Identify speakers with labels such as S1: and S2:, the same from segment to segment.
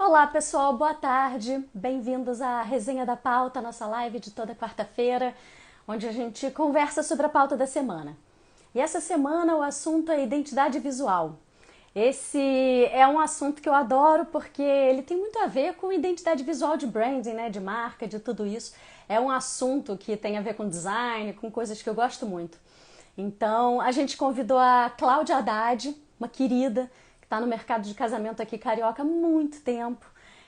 S1: Olá pessoal, boa tarde. Bem-vindos à Resenha da Pauta, nossa live de toda quarta-feira, onde a gente conversa sobre a pauta da semana. E essa semana o assunto é identidade visual. Esse é um assunto que eu adoro porque ele tem muito a ver com identidade visual de branding, né, de marca, de tudo isso. É um assunto que tem a ver com design, com coisas que eu gosto muito. Então, a gente convidou a Cláudia Haddad, uma querida, que está no mercado de casamento aqui carioca há muito tempo.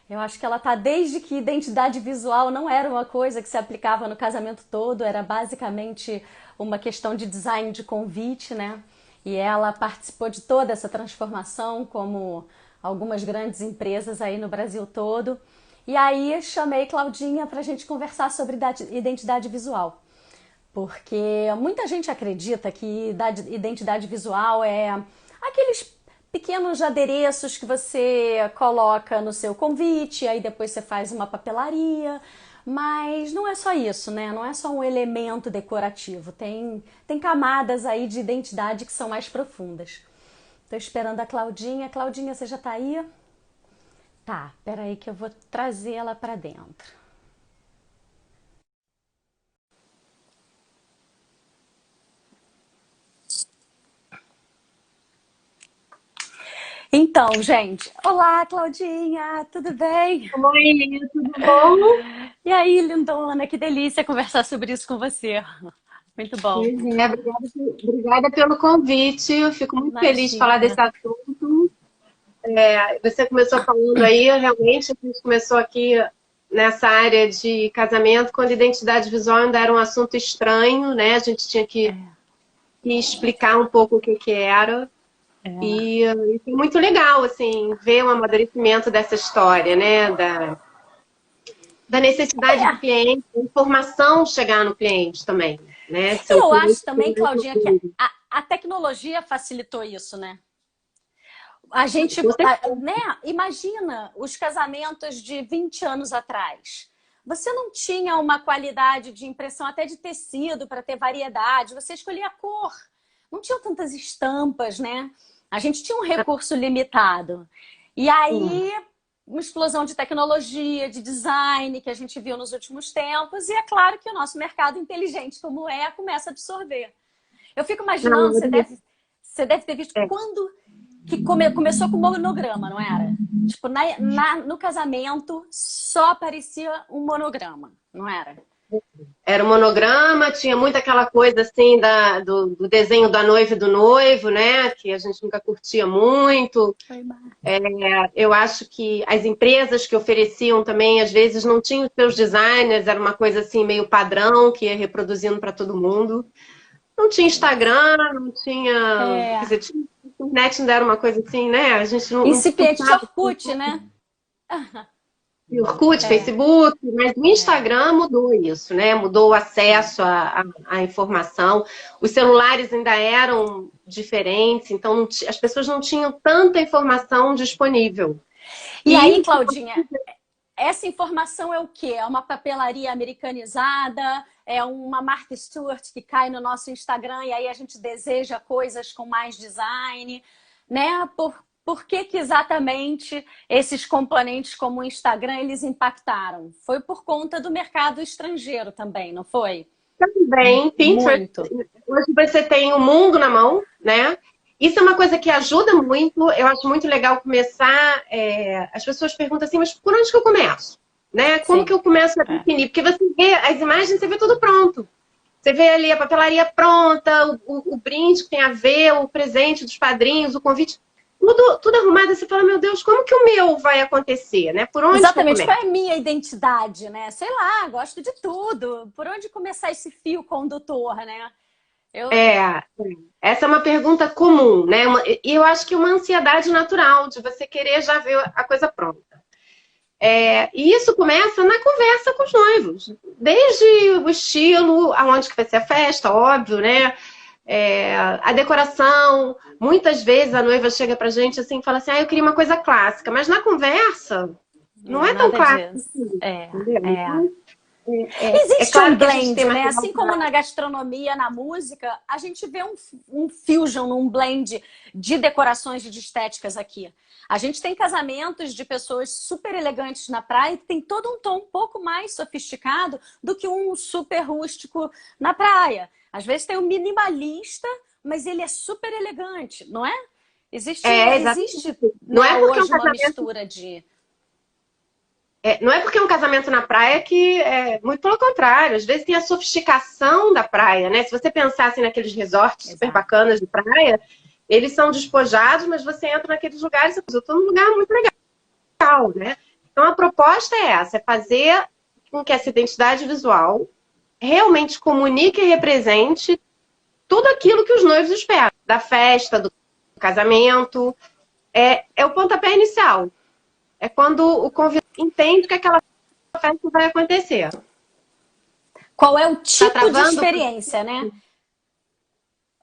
S1: Eu acho que ela está desde que identidade visual não era uma coisa que se aplicava no casamento todo, era basicamente uma questão de design de convite, né? E ela participou de toda essa transformação, como algumas grandes empresas aí no Brasil todo. E aí chamei Claudinha para a gente conversar sobre identidade visual. Porque muita gente acredita que identidade visual é aqueles pequenos adereços que você coloca no seu convite, aí depois você faz uma papelaria, mas não é só isso, né? Não é só um elemento decorativo, tem camadas aí de identidade que são mais profundas. Tô esperando a Claudinha. Claudinha, você já tá aí? Tá, peraí que eu vou trazer ela pra dentro. Então, gente, olá, Claudinha, tudo bem?
S2: Oi, tudo bom?
S1: E aí, lindona, que delícia conversar sobre isso com você. Muito bom.
S2: Pois é, obrigada pelo convite. Eu fico muito feliz de falar
S1: Imagina.
S2: desse assunto. Você começou falando aí, realmente, a gente começou aqui nessa área de casamento, quando identidade visual ainda era um assunto estranho, né? A gente tinha que explicar um pouco o que que era. E foi muito legal, assim, ver o amadurecimento dessa história, né? Da necessidade do cliente, da informação chegar no cliente também, né?
S1: E
S2: Seu
S1: eu
S2: cliente
S1: acho também,
S2: tem mais
S1: Claudinha, que
S2: conteúdo.
S1: a tecnologia facilitou isso, né? A gente,
S2: Com certeza.
S1: né? Imagina os casamentos de 20 anos atrás. Você não tinha uma qualidade de impressão até de tecido para ter variedade, você escolhia a cor. Não tinham tantas estampas, né? A gente tinha um recurso limitado. E aí, uma explosão de tecnologia, de design que a gente viu nos últimos tempos, e é claro que o nosso mercado inteligente como é, começa a absorver. Eu fico imaginando,
S2: Não,
S1: você deve ter visto
S2: é.
S1: quando que começou com monograma, não era? Tipo, no casamento só aparecia um monograma, não era?
S2: Era um monograma, tinha muito aquela coisa assim do desenho da noiva e do noivo, né? Que a gente nunca curtia muito.
S1: Foi
S2: Eu acho que as empresas que ofereciam também, às vezes, não tinham os seus designers, era uma coisa assim meio padrão, que ia reproduzindo para todo mundo. Não tinha Instagram, não tinha. Quer
S1: É,
S2: dizer, tinha, a internet ainda era uma coisa assim, né? A gente não
S1: incipiente de
S2: pensava.
S1: Orkut, né?
S2: Orkut,
S1: É,
S2: Facebook, mas o
S1: é.
S2: Instagram mudou isso, né? Mudou o acesso à informação. Os celulares ainda eram diferentes, então as pessoas não tinham tanta informação disponível.
S1: E aí,
S2: E
S1: Claudinha, essa informação é o quê? É uma papelaria americanizada? É uma Martha Stewart que cai no nosso Instagram e aí a gente deseja coisas com mais design, né? Por que exatamente esses componentes como o Instagram eles impactaram? Foi por conta do mercado estrangeiro também, não foi?
S2: também, Pinterest,
S1: Muito.
S2: hoje você tem o mundo na mão, né? Isso é uma coisa que ajuda muito. Eu acho muito legal começar. As pessoas perguntam assim, mas por onde que eu começo? Né? Como que
S1: Sim.
S2: eu começo a
S1: É.
S2: definir? Porque você vê as imagens, você vê tudo pronto. Você vê ali a papelaria pronta, o brinde que tem a ver, o presente dos padrinhos, o convite, tudo arrumado. Você fala, meu Deus, como que o meu vai acontecer? Né? Por onde que eu
S1: Exatamente. Qual
S2: começo?
S1: é a minha identidade, né? Sei lá, gosto de tudo. Por onde começar esse fio condutor, né? Eu,
S2: É, essa é uma pergunta comum, né? E eu acho que uma ansiedade natural de você querer já ver a coisa pronta. E isso começa na conversa com os noivos, desde o estilo, aonde que vai ser a festa, óbvio, né? A decoração. Muitas vezes a noiva chega pra gente assim e fala assim: eu queria uma coisa clássica, mas na conversa não
S1: não é
S2: é tão
S1: nada
S2: clássico
S1: disso.
S2: assim,
S1: É,
S2: entendeu?
S1: é.
S2: Então,
S1: Existe
S2: claro
S1: um
S2: que a gente
S1: blend,
S2: tem
S1: né?
S2: material
S1: Assim como na gastronomia, na música, a gente vê um fusion, um blend de decorações e de estéticas aqui. A gente tem casamentos de pessoas super elegantes na praia que tem todo um tom um pouco mais sofisticado do que um super rústico na praia. Às vezes tem um minimalista, mas ele é super elegante, não é? Existe,
S2: exatamente. Não
S1: né,
S2: é porque é um
S1: hoje uma
S2: casamento
S1: mistura de...
S2: não é porque é um casamento na praia que é muito pelo contrário. Às vezes tem a sofisticação da praia, né? Se você pensar assim, naqueles resorts super
S1: Exato.
S2: bacanas de praia, eles são despojados, mas você entra naqueles lugares e eu estou num lugar muito legal, né? Então a proposta é essa, é fazer com que essa identidade visual realmente comunique e represente tudo aquilo que os noivos esperam, da festa, do casamento. É o pontapé inicial. É quando o convidado entende que aquela festa vai acontecer.
S1: Qual é o tipo de
S2: travando?
S1: experiência, né?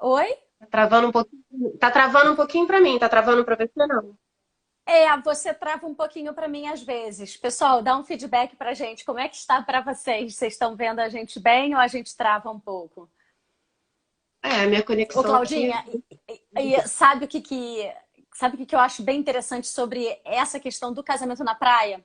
S1: Oi?
S2: Tá travando um pouquinho. Tá travando um pouquinho para mim. Tá travando para você, não?
S1: Você trava um pouquinho para mim às vezes. Pessoal, dá um feedback pra gente. Como é que está para vocês? Vocês estão vendo a gente bem ou a gente trava um pouco?
S2: A minha
S1: Ô,
S2: conexão aqui.
S1: Claudinha, sabe o que eu acho bem interessante sobre essa questão do casamento na praia,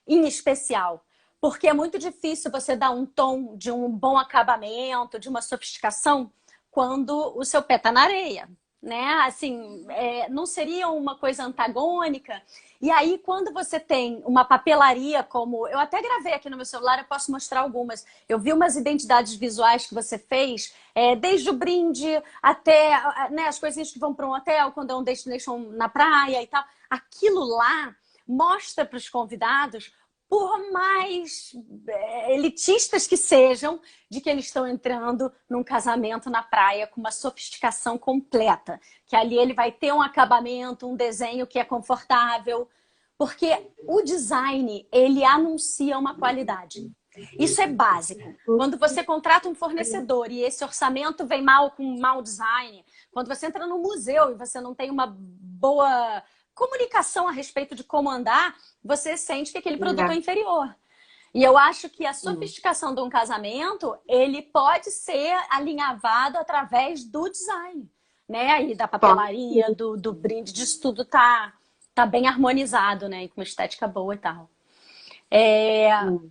S1: em especial? Porque é muito difícil você dar um tom de um bom acabamento, de uma sofisticação, quando o seu pé tá na areia, né? Assim, não seria uma coisa antagônica. E aí, quando você tem uma papelaria como... Eu até gravei aqui no meu celular, eu posso mostrar algumas. Eu vi umas identidades visuais que você fez, desde o brinde até, né, as coisinhas que vão para um hotel, quando é um destination na praia e tal. Aquilo lá mostra para os convidados, por mais elitistas que sejam, de que eles estão entrando num casamento na praia com uma sofisticação completa. Que ali ele vai ter um acabamento, um desenho que é confortável. Porque o design, ele anuncia uma qualidade. Isso é básico. Quando você contrata um fornecedor e esse orçamento vem mal com mau design, quando você entra no museu e você não tem uma boa comunicação a respeito de como andar, você sente que aquele produto é inferior. E eu acho que a sofisticação de um casamento, ele pode ser alinhavado através do design, né? E da papelaria, do brinde, disso tudo tá bem harmonizado, né? E com uma estética boa e tal.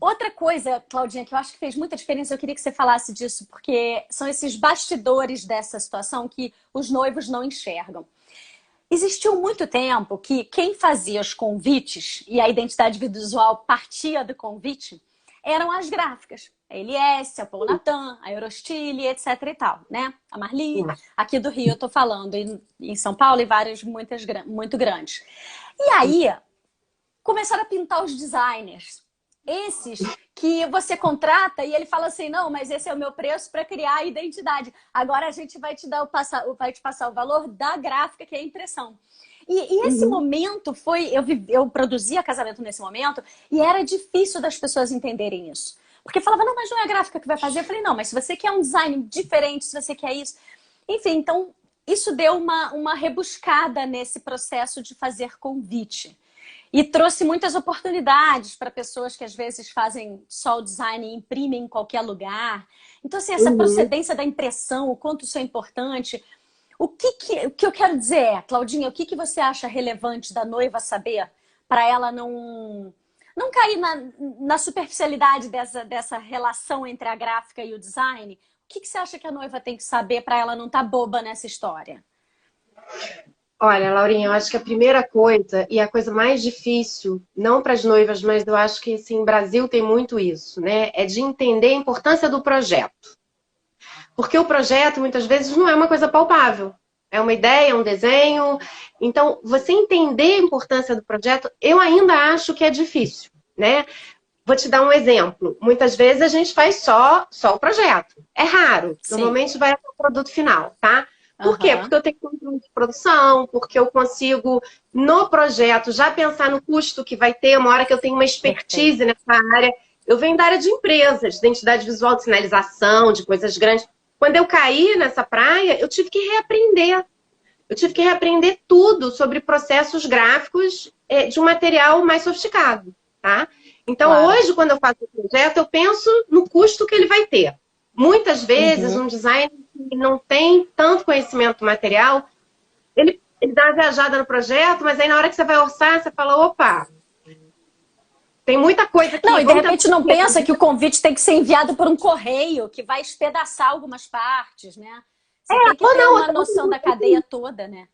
S1: Outra coisa, Claudinha, que eu acho que fez muita diferença, eu queria que você falasse disso, porque são esses bastidores dessa situação que os noivos não enxergam. Existiu muito tempo que quem fazia os convites e a identidade visual partia do convite eram as gráficas. A LS, a Paul Natan, a Eurostile, etc e tal, né? A Marli, aqui do Rio eu tô falando, em São Paulo e várias muito grandes. E aí, começaram a pintar os designers. Esses que você contrata e ele fala assim, não, mas esse é o meu preço para criar a identidade. Agora a gente vai te passar o valor da gráfica, que é a impressão. E esse momento foi... Eu produzia casamento nesse momento e era difícil das pessoas entenderem isso. Porque falava, não, mas não é a gráfica que vai fazer. Eu falei, não, mas se você quer um design diferente, se você quer isso... Enfim, então isso deu uma rebuscada nesse processo de fazer convite. E trouxe muitas oportunidades para pessoas que às vezes fazem só o design e imprimem em qualquer lugar. Então, assim, essa procedência da impressão, o quanto isso é importante. O que eu quero dizer é, Claudinha, o que você acha relevante da noiva saber para ela não cair na superficialidade dessa relação entre a gráfica e o design? O que você acha que a noiva tem que saber para ela não estar boba nessa história?
S2: Olha, Laurinha, eu acho que a primeira coisa, e a coisa mais difícil, não para as noivas, mas eu acho que assim, o Brasil tem muito isso, né? É de entender a importância do projeto. Porque o projeto, muitas vezes, não é uma coisa palpável. É uma ideia, um desenho. Então, você entender a importância do projeto, eu ainda acho que é difícil, né? Vou te dar um exemplo. Muitas vezes a gente faz só o projeto. É raro.
S1: Sim.
S2: Normalmente vai até o produto final, tá? Por quê? Porque eu tenho controle de produção, porque eu consigo, no projeto, já pensar no custo que vai ter, uma hora que eu tenho uma expertise nessa área. Eu venho da área de empresas, de identidade visual, de sinalização, de coisas grandes. Quando eu caí nessa praia, eu tive que reaprender. Eu tive que reaprender tudo sobre processos gráficos de um material mais sofisticado, tá? Então,
S1: Claro.
S2: hoje, quando eu faço o projeto, eu penso no custo que ele vai ter. Muitas vezes, um designer que não tem tanto conhecimento material, ele dá uma viajada no projeto, mas aí na hora que você vai orçar, você fala, opa, tem muita coisa aqui.
S1: Não, e de
S2: vamos
S1: repente
S2: tentar
S1: não pensa que o convite tem que ser enviado por um correio, que vai espedaçar algumas partes, né? Você tem que
S2: ou
S1: ter
S2: não,
S1: uma noção da cadeia toda, né?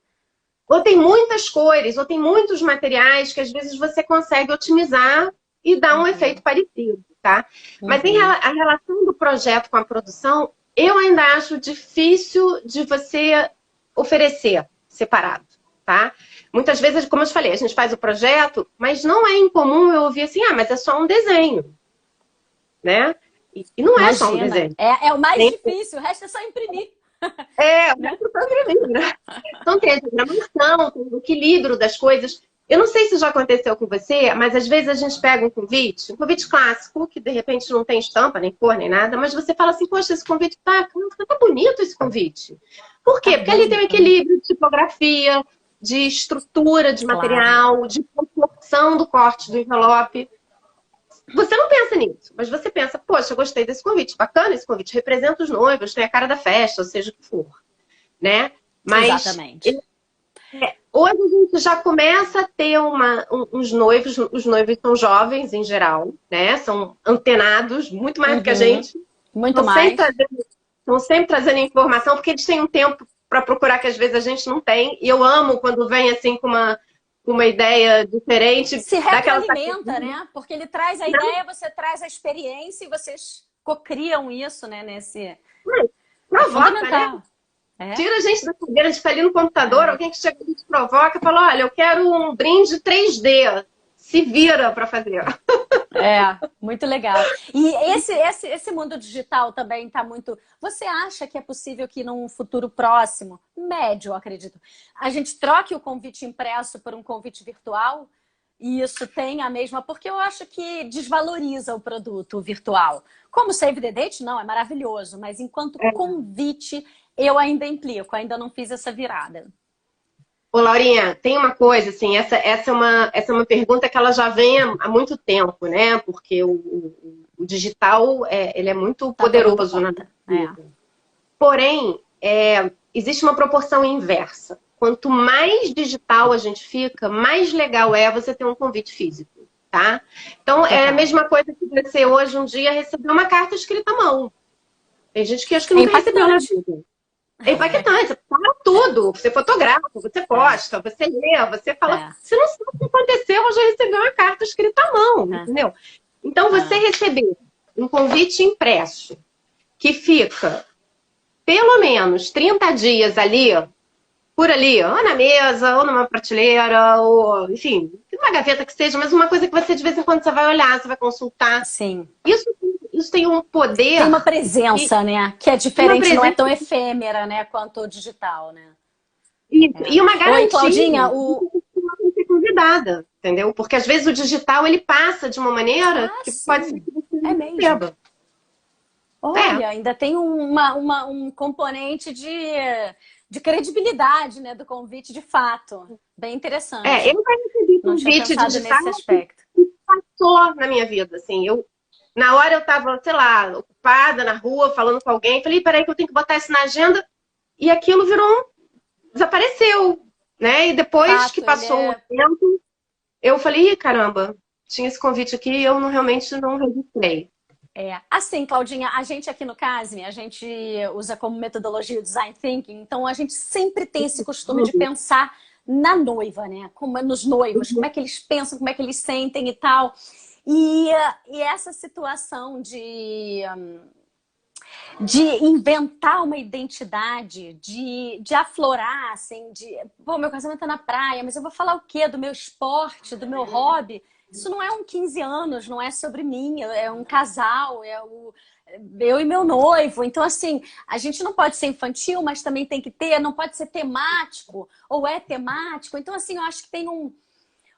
S2: ou tem muitas cores, ou tem muitos materiais que às vezes você consegue otimizar e dar um efeito parecido, tá? Mas a relação do projeto com a produção, eu ainda acho difícil de você oferecer separado, tá? Muitas vezes, como eu te falei, a gente faz o projeto, mas não é incomum eu ouvir assim, ah, mas é só um desenho, né? E não é só um
S1: Imagina,
S2: desenho.
S1: é o mais difícil, o resto é só imprimir.
S2: É, o resto tá imprimir, né? Então tem a diagramação, tem o equilíbrio das coisas. Eu não sei se já aconteceu com você, mas às vezes a gente pega um convite clássico, que de repente não tem estampa, nem cor, nem nada, mas você fala assim, poxa, esse convite tá bonito esse convite. Por quê?
S1: Tá
S2: Porque ali tem um
S1: bonito, né?
S2: equilíbrio de tipografia, de estrutura de
S1: Claro.
S2: material, de proporção do corte do envelope. Você não pensa nisso, mas você pensa, poxa, eu gostei desse convite, bacana esse convite, representa os noivos, tem a cara da festa, ou seja o que for, né? Mas
S1: Exatamente.
S2: hoje a gente já começa a ter uns noivos, os noivos são jovens em geral, né? São antenados, muito mais do que a gente.
S1: Muito mais.
S2: Estão sempre trazendo informação, porque eles têm um tempo para procurar que às vezes a gente não tem. E eu amo quando vem assim com uma ideia diferente.
S1: Se
S2: daquela
S1: retroalimenta, né? Porque ele traz a ideia, você traz a experiência e vocês cocriam isso, né? É
S2: provoca, né?
S1: fundamental. É.
S2: Tira a gente da cadeira, a gente está ali no computador, alguém que chega e te provoca e fala, olha, eu quero um brinde 3D. Se vira para fazer.
S1: Muito legal. E esse mundo digital também está muito... Você acha que é possível que num futuro próximo, médio, eu acredito, a gente troque o convite impresso por um convite virtual? E isso tem a mesma... Porque eu acho que desvaloriza o produto virtual. Como Save the Date, não, é maravilhoso. Mas enquanto convite, eu ainda implico, ainda não fiz essa virada.
S2: Ô, Laurinha, tem uma coisa, assim, essa é uma pergunta que ela já vem há muito tempo, né? Porque o digital, ele é muito poderoso na vida. Porém, existe uma proporção inversa. Quanto mais digital a gente fica, mais legal é você ter um convite físico, tá? Então, é a mesma coisa que você hoje, um dia, receber uma carta escrita à mão. Tem gente que acho que nunca recebeu na vida. É impactante, você fala tudo, você fotografa, você posta, você lê, você fala. Você não sabe o que aconteceu, eu já recebi uma carta escrita à mão, entendeu? Então, você receber um convite impresso que fica pelo menos 30 dias ali, por ali, ou na mesa, ou numa prateleira, ou, enfim, uma gaveta que seja, mas uma coisa que você de vez em quando você vai olhar, você vai consultar.
S1: Sim.
S2: Isso tem um poder...
S1: Tem uma presença, né? Que é diferente, não é tão efêmera, né? Quanto o digital, né?
S2: E uma garantia.
S1: Oi, Claudinha,
S2: de ser convidada, entendeu? Porque às vezes o digital, ele passa de uma maneira que pode ser que você não perceba.
S1: Olha, ainda tem um componente de credibilidade, né, do convite de fato. Bem interessante.
S2: Eu nunca recebi convite digital
S1: nesse aspecto.
S2: Que passou na minha vida, assim. Na hora eu tava, sei lá, ocupada na rua, falando com alguém, falei, peraí que eu tenho que botar isso na agenda, e aquilo desapareceu, né? E depois que passou o tempo, eu falei, caramba, tinha esse convite aqui e eu realmente não registrei.
S1: Assim, Claudinha, a gente aqui no CASME, a gente usa como metodologia o Design Thinking, então a gente sempre tem esse costume de pensar na noiva, né? Nos noivos, como é que eles pensam, como é que eles sentem e tal. E essa situação de inventar uma identidade, de aflorar, assim, pô, meu casamento é na praia, mas eu vou falar o quê? Do meu esporte, do meu hobby? Isso não é 15 anos, não é sobre mim, é um casal, eu e meu noivo. Então, assim, a gente não pode ser infantil, mas também tem que ter, não pode ser temático, ou é temático. Então, assim, eu acho que tem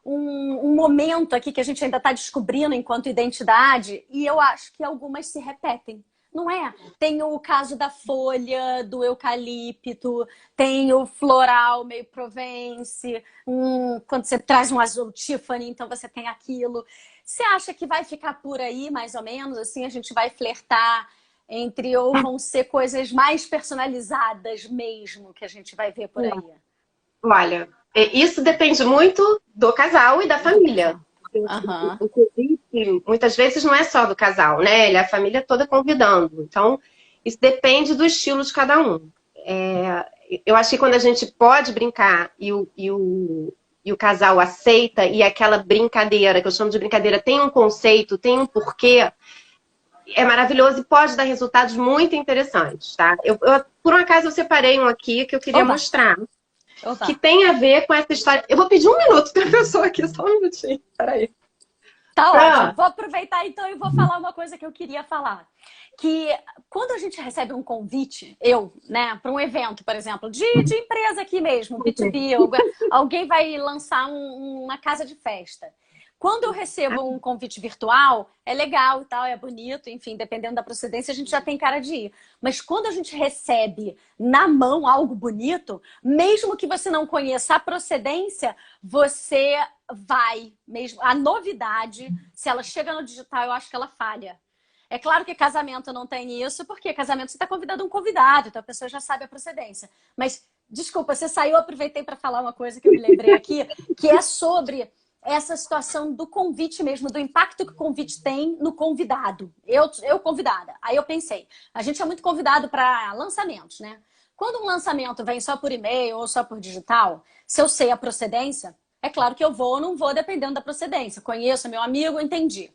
S1: um momento aqui que a gente ainda está descobrindo enquanto identidade, e eu acho que algumas se repetem. Não é? Tem o caso da folha, do eucalipto, tem o floral meio Provence, quando você traz um azul Tiffany, então você tem aquilo. Você acha que vai ficar por aí, mais ou menos? Assim, a gente vai flertar entre ou vão ser coisas mais personalizadas mesmo que a gente vai ver por aí?
S2: Olha, isso depende muito do casal e da família.
S1: Uhum.
S2: O convite, muitas vezes, não é só do casal, né? Ele é a família toda convidando. Então, isso depende do estilo de cada um. Eu acho que quando a gente pode brincar e o casal aceita, e aquela brincadeira, que eu chamo de brincadeira, tem um conceito, tem um porquê, é maravilhoso e pode dar resultados muito interessantes, tá? Por um acaso, eu separei um aqui que eu queria mostrar. Que tem a ver com essa história. Eu vou pedir um minuto para a pessoa aqui, só um minutinho. Peraí.
S1: Tá ótimo. Vou aproveitar então e vou falar uma coisa que eu queria falar. Que quando a gente recebe um convite, né, para um evento, por exemplo, de empresa aqui mesmo, B2B, alguém vai lançar uma casa de festa. Quando eu recebo um convite virtual, é legal e tal, é bonito, enfim, dependendo da procedência, a gente já tem cara de ir. Mas quando a gente recebe na mão algo bonito, mesmo que você não conheça a procedência, você vai mesmo. A novidade, se ela chega no digital, eu acho que ela falha. É claro que casamento não tem isso, porque casamento você está convidando um convidado, então a pessoa já sabe a procedência. Mas, desculpa, você saiu, eu aproveitei para falar uma coisa que eu me lembrei aqui, que é sobre essa situação do convite mesmo, do impacto que o convite tem no convidado. Eu convidada. Aí eu pensei, a gente é muito convidado para lançamentos, né? Quando um lançamento vem só por e-mail ou só por digital, se eu sei a procedência, é claro que eu vou ou não vou, dependendo da procedência. Conheço meu amigo, entendi.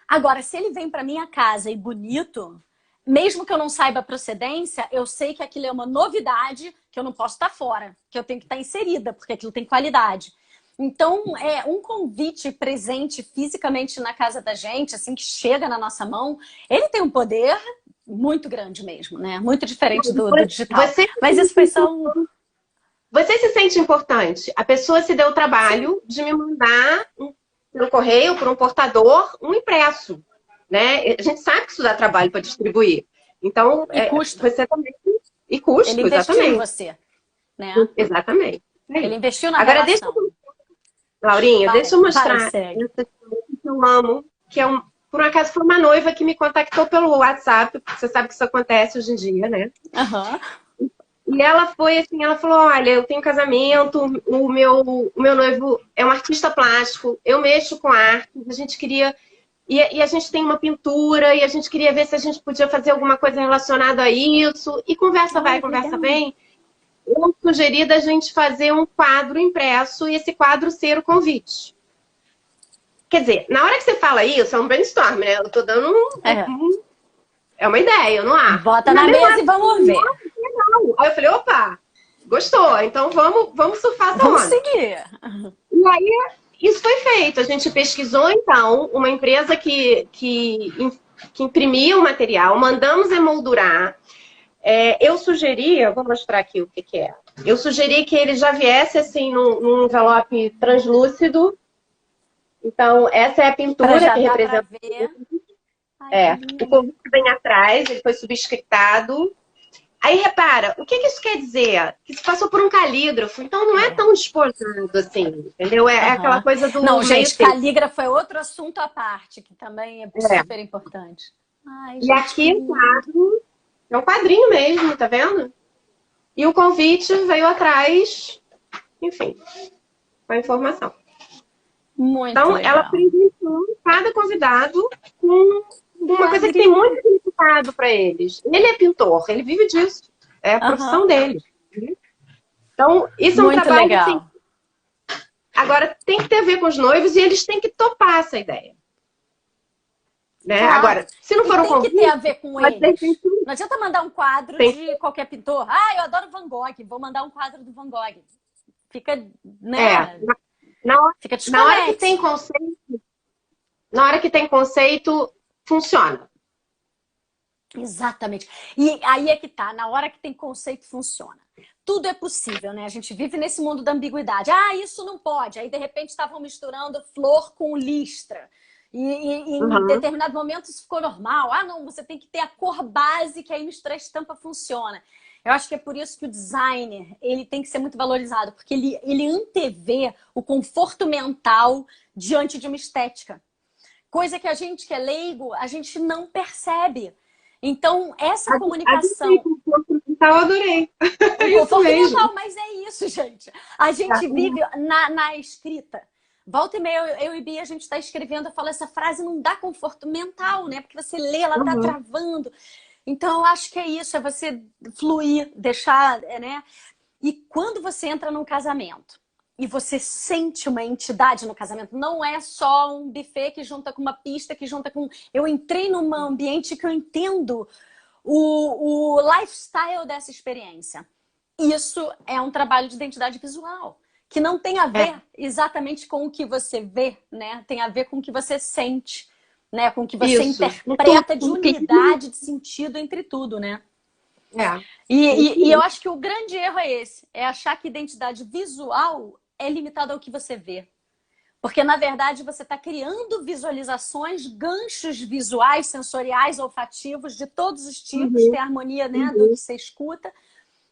S1: Agora, se ele vem para minha casa e bonito, mesmo que eu não saiba a procedência, eu sei que aquilo é uma novidade, que eu não posso estar fora, que eu tenho que estar inserida, porque aquilo tem qualidade. Então, um convite presente fisicamente na casa da gente, assim, que chega na nossa mão, ele tem um poder muito grande mesmo, né? Muito diferente do digital. Mas isso foi só um...
S2: Você se sente importante? A pessoa se deu o trabalho de me mandar pelo correio, por um portador, um impresso, né? A gente sabe que isso dá trabalho para distribuir. Então,
S1: custo.
S2: Você também... E custo,
S1: ele investiu
S2: exatamente.
S1: Em você, né?
S2: Exatamente.
S1: Ele investiu na
S2: Agora,
S1: relação.
S2: Laurinha, deixa eu mostrar essa
S1: que
S2: eu amo, que por um acaso foi uma noiva que me contactou pelo WhatsApp, porque você sabe que isso acontece hoje em dia, né?
S1: Uhum.
S2: E ela foi assim, ela falou, olha, eu tenho casamento, o meu noivo é um artista plástico, eu mexo com arte, a gente queria... E a gente tem uma pintura, e a gente queria ver se a gente podia fazer alguma coisa relacionada a isso. E conversa vai, conversa vem. Eu sugeri da gente fazer um quadro impresso e esse quadro ser o convite. Quer dizer, na hora que você fala isso, é um brainstorm, né? Eu tô dando é uma ideia, não há.
S1: Bota na mesa e vamos ver.
S2: Aí eu falei, opa, gostou, então vamos surfar essa onda.
S1: Vamos seguir.
S2: E aí, isso foi feito. A gente pesquisou, então, uma empresa que imprimia o material, mandamos emoldurar. Eu sugeria, vou mostrar aqui o que é. Eu sugeri que ele já viesse assim num envelope translúcido. Então, essa é a pintura que representa. O convite vem atrás, ele foi subscritado. Aí, repara, o que isso quer dizer? Que se passou por um calígrafo, então não é tão despojado assim, entendeu? É aquela coisa do...
S1: Não, gente, calígrafo é outro assunto à parte, que também é super importante.
S2: Ai, e aqui o quadro... É um quadrinho mesmo, tá vendo? E o convite veio atrás, enfim, com a informação.
S1: Muito
S2: então,
S1: legal.
S2: Ela apresentou cada convidado com uma coisa que tem muito significado para eles. Ele é pintor, ele vive disso. É a profissão dele. Então, isso
S1: muito
S2: é um trabalho
S1: legal.
S2: Assim, agora, tem que ter a ver com os noivos e eles têm que topar essa ideia. Né?
S1: Claro.
S2: Agora, se não for um convite...
S1: Tem que ter a ver com eles. Não adianta mandar um quadro de qualquer pintor. Ah, eu adoro Van Gogh, vou mandar um quadro do Van Gogh. Fica, né? Fica desconexo.
S2: Na hora que tem conceito, na hora que tem conceito, funciona.
S1: Exatamente. E aí é que tá, na hora que tem conceito, funciona. Tudo é possível, né? A gente vive nesse mundo da ambiguidade. Ah, isso não pode. Aí, de repente, estavam misturando flor com listra. E em
S2: Uhum.
S1: determinado momento isso ficou normal. Ah, não, você tem que ter a cor base que aí misturar a estampa funciona. Eu acho que é por isso que o designer ele tem que ser muito valorizado, porque ele antevê o conforto mental diante de uma estética. Coisa que a gente que é leigo, a gente não percebe. Então, essa
S2: A gente
S1: comunicação,
S2: com o mental, adorei.
S1: o
S2: É isso
S1: conforto
S2: mesmo.
S1: mental, mas é isso, gente. A gente vive na escrita. Volta e meia, eu e Bia, a gente está escrevendo, eu falo, essa frase não dá conforto mental, né? Porque você lê, ela tá
S2: Uhum.
S1: travando. Então, eu acho que é isso, é você fluir, deixar, né? E quando você entra num casamento e você sente uma entidade no casamento, não é só um buffet que junta com uma pista, que junta com. Eu entrei num ambiente que eu entendo o lifestyle dessa experiência. Isso é um trabalho de identidade visual, que não tem a
S2: É,
S1: ver exatamente com o que você vê, né? Tem a ver com o que você sente, né? Com o que você
S2: isso.
S1: interpreta de
S2: Um clima.
S1: unidade de sentido entre tudo, né?
S2: É,
S1: E,
S2: é isso
S1: e eu
S2: mesmo.
S1: acho que o grande erro é esse, é achar que identidade visual é limitada ao que você vê. Porque, na verdade, você está criando visualizações, ganchos visuais, sensoriais, olfativos, de todos os tipos, ter
S2: Uhum.
S1: harmonia, né, do que
S2: Uhum.
S1: você escuta,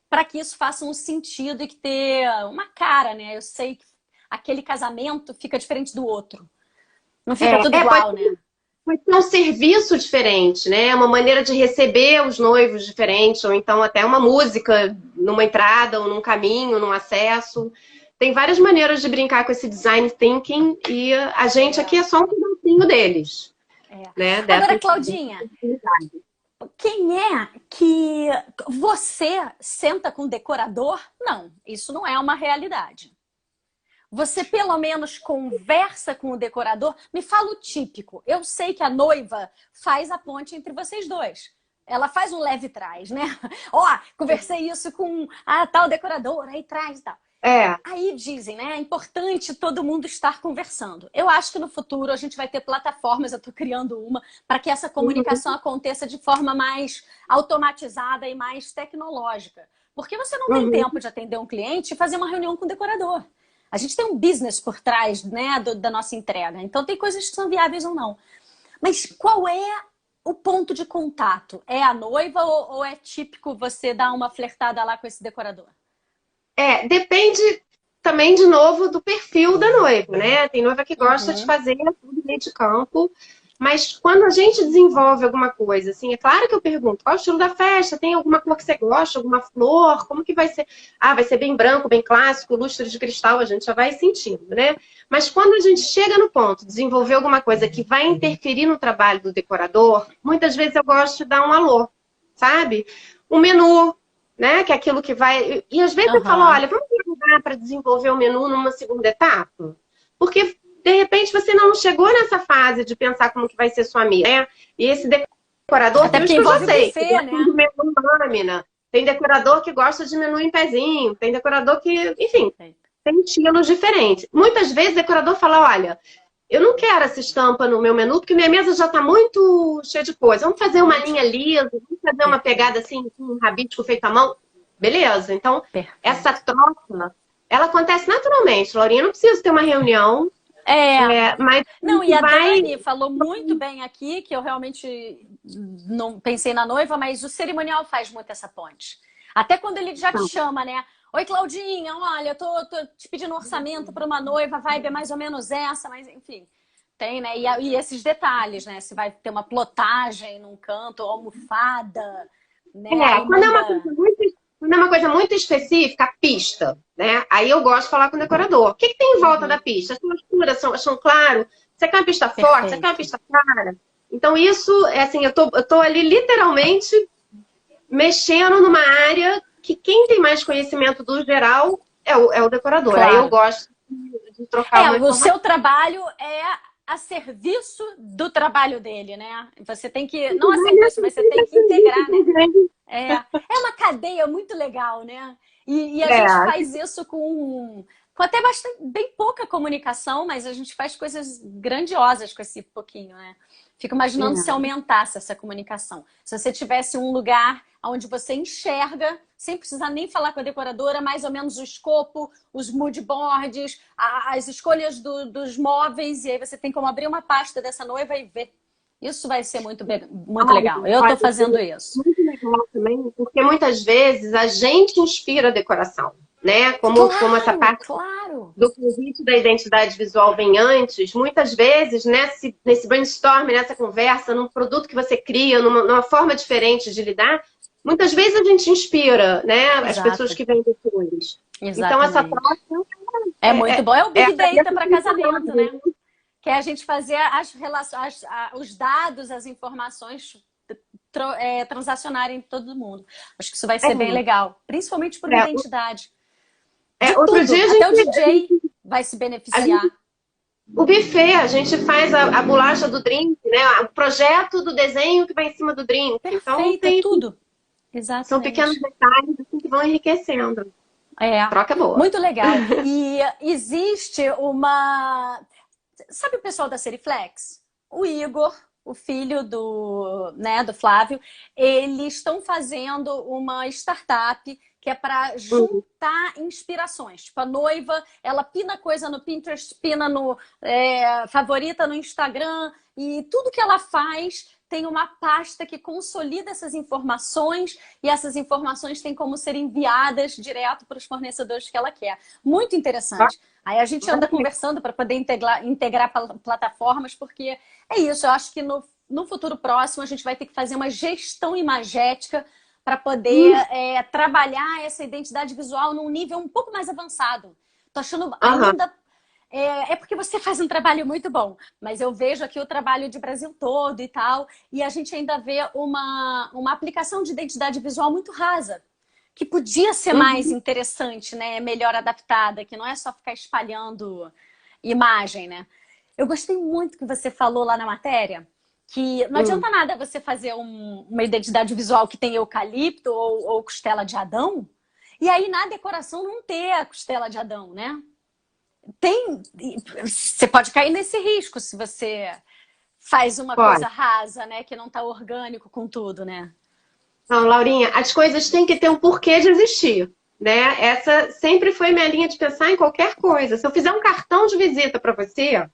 S1: para que isso faça um sentido e que ter uma cara, né? Eu sei que aquele casamento fica diferente do outro. Não fica tudo
S2: Pode
S1: igual, né?
S2: ser um serviço diferente, né? Uma maneira de receber os noivos diferente, ou então até uma música numa entrada, ou num caminho, num acesso. Tem várias maneiras de brincar com esse design thinking e a gente
S1: É,
S2: aqui é só um pedacinho deles,
S1: é.
S2: né?
S1: Agora,
S2: Dessa
S1: Claudinha,
S2: possibilidade.
S1: quem é que você senta com decorador? Não, isso não é uma realidade. Você pelo menos conversa com o decorador. Me fala o típico. Eu sei que a noiva faz a ponte entre vocês dois. Ela faz um leve trás, né? Ó, conversei isso com a tal decoradora, aí traz e tal.
S2: É.
S1: Aí dizem, né? É importante todo mundo estar conversando. Eu acho que no futuro a gente vai ter plataformas, eu estou criando uma, para que essa comunicação
S2: Uhum,
S1: aconteça de forma mais automatizada e mais tecnológica. Porque você não tem
S2: uhum.
S1: tempo de atender um cliente e fazer uma reunião com o decorador. A gente tem um business por trás, né, da nossa entrega. Então tem coisas que são viáveis ou não. Mas qual é o ponto de contato? É a noiva ou é típico você dar uma flertada lá com esse decorador?
S2: Depende também, de novo, do perfil da noiva, né? Tem noiva que gosta de
S1: Uhum.
S2: fazer tudo meio de campo, mas quando a gente desenvolve alguma coisa, assim, é claro que eu pergunto, qual é o estilo da festa? Tem alguma cor que você gosta? Alguma flor? Como que vai ser? Ah, vai ser bem branco, bem clássico, lustre de cristal, a gente já vai sentindo, né? Mas quando a gente chega no ponto de desenvolver alguma coisa que vai interferir no trabalho do decorador, muitas vezes eu gosto de dar um alô, sabe? Um menu, né? Que é aquilo que vai. E às vezes eu falo,
S1: Aham.
S2: olha, vamos ajudar para desenvolver o menu numa segunda etapa? Porque de repente você não chegou nessa fase de pensar como que vai ser sua mesa, né? E esse decorador,
S1: Até
S2: tem uns
S1: porque
S2: que eu já
S1: envolve
S2: sei, que
S1: buffet,
S2: gostam
S1: né?
S2: de menu em lâmina, tem decorador que gosta de menu em pezinho, tem decorador que, enfim,
S1: Perfeito.
S2: tem estilos diferentes. Muitas vezes o decorador fala, olha, eu não quero essa estampa no meu menu, porque minha mesa já está muito cheia de coisa. Vamos fazer uma
S1: Muito
S2: linha lisa, vamos fazer uma pegada
S1: perfeito.
S2: assim, com um rabisco feito à mão. Beleza. Então, essa
S1: Perfeito.
S2: troca, ela acontece naturalmente, Laurinha. Não precisa ter uma reunião,
S1: É.
S2: mas a
S1: Não, e
S2: gente
S1: a
S2: vai.
S1: Dani falou muito bem aqui, que eu realmente não pensei na noiva, mas o cerimonial faz muito essa ponte. Até quando ele já te chama, né? Oi, Claudinha, olha, eu tô te pedindo um orçamento para uma noiva, a vibe é mais ou menos essa, mas enfim, tem, né? E esses detalhes, né? Se vai ter uma plotagem num canto, ou almofada, né? Aí
S2: Quando é uma
S1: manda.
S2: coisa muito, quando é uma coisa muito específica, a pista, né? Aí eu gosto de falar com o decorador. O que, que tem em volta da
S1: Uhum,
S2: pista? São escuras, são claro? Você quer uma pista forte? Você quer uma
S1: perfeito.
S2: pista clara? Então, isso é assim, eu tô ali literalmente mexendo numa área que quem tem mais conhecimento do geral é o decorador. Aí eu
S1: Claro.
S2: gosto de trocar uma
S1: O
S2: informação.
S1: seu trabalho é a serviço do trabalho dele, né? Você tem que, não a serviço, mas você tem que integrar, né? É uma cadeia muito legal, né? E a gente
S2: É,
S1: faz isso com com até bastante, bem pouca comunicação, mas a gente faz coisas grandiosas com esse pouquinho, né? Fico imaginando se aumentasse essa comunicação. Se você tivesse um lugar onde você enxerga, sem precisar nem falar com a decoradora, mais ou menos o escopo, os mood boards, as escolhas dos móveis, e aí você tem como abrir uma pasta dessa noiva e ver. Isso vai ser muito legal. Eu estou fazendo isso.
S2: Muito legal também, porque muitas vezes a gente inspira a decoração, né? Como essa parte do convite da identidade visual vem antes, muitas vezes nesse brainstorm, nessa conversa, num produto que você cria, numa forma diferente de lidar, muitas vezes a gente inspira, né? As pessoas que vêm depois.
S1: Exatamente.
S2: Então essa troca
S1: é muito bom. É o Big Data para casamento, né? Que é a gente fazer os dados, as informações transacionarem em todo mundo. Acho que isso vai ser bem legal. Principalmente por identidade.
S2: Outro dia
S1: até o DJ vai se beneficiar.
S2: O buffet, a gente faz a bolacha do drink, né? O projeto do desenho que vai em cima do drink.
S1: Perfeito,
S2: então tem
S1: tudo. Exatamente.
S2: São pequenos detalhes assim, que vão enriquecendo.
S1: A
S2: troca é boa.
S1: Muito legal. E existe uma... Sabe o pessoal da Seriflex? O Igor, o filho do Flávio, eles estão fazendo uma startup que é para juntar inspirações. Tipo, a noiva, ela pina coisa no Pinterest, pina no favorita no Instagram, e tudo que ela faz tem uma pasta que consolida essas informações, e essas informações têm como ser enviadas direto para os fornecedores que ela quer. Muito interessante. Aí a gente anda conversando para poder integrar plataformas, porque é isso, eu acho que no futuro próximo a gente vai ter que fazer uma gestão imagética para poder trabalhar essa identidade visual num nível um pouco mais avançado. Tô achando ainda... É porque você faz um trabalho muito bom, mas eu vejo aqui o trabalho de Brasil todo e tal, e a gente ainda vê uma aplicação de identidade visual muito rasa, que podia ser mais interessante, né? Melhor adaptada, que não é só ficar espalhando imagem, né? Eu gostei muito que você falou lá na matéria, que não adianta nada você fazer uma identidade visual que tem eucalipto ou costela de Adão, e aí na decoração não ter a costela de Adão, né? Você pode cair nesse risco se você faz uma coisa rasa, né? Que não tá orgânico com tudo, né?
S2: Não, Laurinha, as coisas têm que ter um porquê de existir, né? Essa sempre foi minha linha de pensar em qualquer coisa. Se eu fizer um cartão de visita para você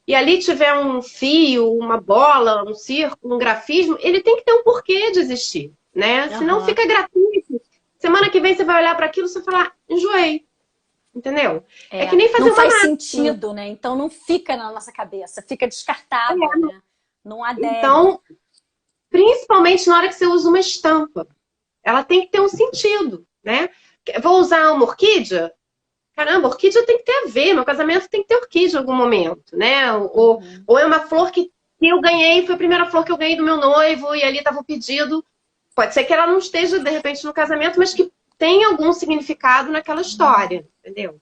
S2: e ali tiver um fio, uma bola, um círculo, um grafismo, ele tem que ter um porquê de existir, né? Senão fica gratuito. Semana que vem você vai olhar para aquilo e você vai falar, enjoei. Entendeu? É que nem fazer
S1: não faz sentido, né? Então não fica na nossa cabeça, fica descartável, né? Não adere.
S2: Então, principalmente na hora que você usa uma estampa, ela tem que ter um sentido, né? Vou usar uma orquídea? Caramba, orquídea tem que ter a ver, meu casamento tem que ter orquídea em algum momento, né? Ou é uma flor que eu ganhei, foi a primeira flor que eu ganhei do meu noivo e ali estava o pedido. Pode ser que ela não esteja, de repente, no casamento, mas que tem algum significado naquela história, entendeu?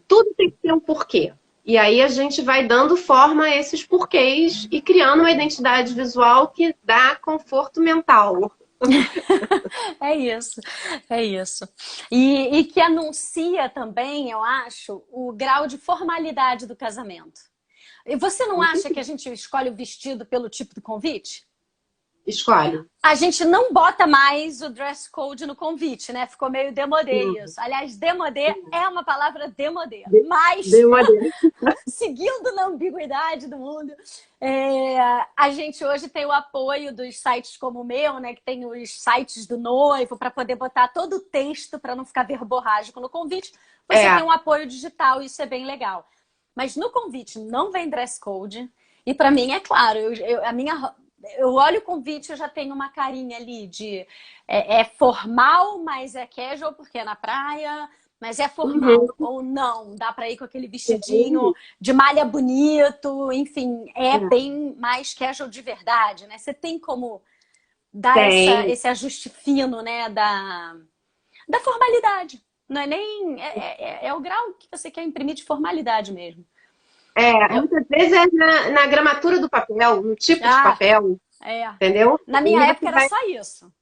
S2: Tudo tem que ter um porquê. E aí a gente vai dando forma a esses porquês e criando uma identidade visual que dá conforto mental.
S1: É isso, é isso. E que anuncia também, eu acho, o grau de formalidade do casamento. E você não acha que a gente escolhe o vestido pelo tipo do convite?
S2: Escolhe.
S1: A gente não bota mais o dress code no convite, né? Ficou meio demodé isso. Aliás, demodé é uma palavra demodé. Mas, seguindo na ambiguidade do mundo, a gente hoje tem o apoio dos sites como o meu, né? Que tem os sites do noivo, para poder botar todo o texto para não ficar verborrágico no convite. Você tem um apoio digital, isso é bem legal. Mas no convite não vem dress code. E para mim, é claro, eu olho o convite, eu já tenho uma carinha ali de... É formal, mas é casual porque é na praia, mas é formal. Ou não, dá pra ir com aquele vestidinho de malha bonito, enfim, bem mais casual de verdade, né? Você tem como dar esse ajuste fino, né, da formalidade. Não é nem... É o grau que você quer imprimir de formalidade mesmo.
S2: Muitas vezes é na gramatura do papel, no tipo de papel, entendeu?
S1: Na minha época era só isso.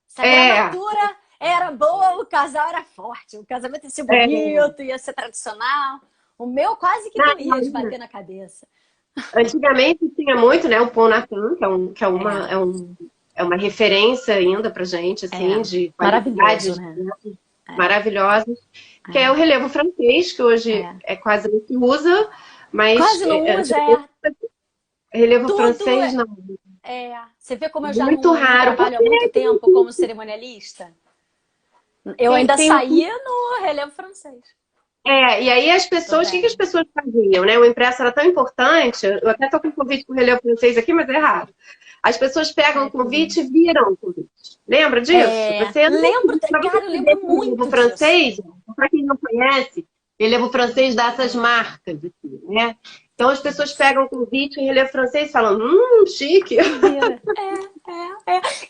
S1: Se a gramatura era boa, o casal era forte. O casamento ia ser bonito, ia ser tradicional. O meu quase que doía de bater na cabeça.
S2: Antigamente tinha muito, né, o Pão Natan, é uma referência ainda pra gente, assim, de qualidade, maravilhosas, que é o relevo francês, que hoje quase não se usa, mas
S1: quase não usa,
S2: relevo francês não.
S1: Você vê como eu já
S2: muito
S1: não
S2: raro,
S1: trabalho há muito tempo como cerimonialista? Eu ainda saía no relevo francês.
S2: E aí as pessoas, o que as pessoas faziam, né? O impresso era tão importante, eu até tô com um convite para o relevo francês aqui, mas é errado. As pessoas pegam o convite e viram o convite. Lembra disso?
S1: Eu lembro muito
S2: disso. Francês, para quem não conhece, relevo francês dá essas marcas, assim, né? Então as pessoas pegam o convite em relevo francês e falam, chique.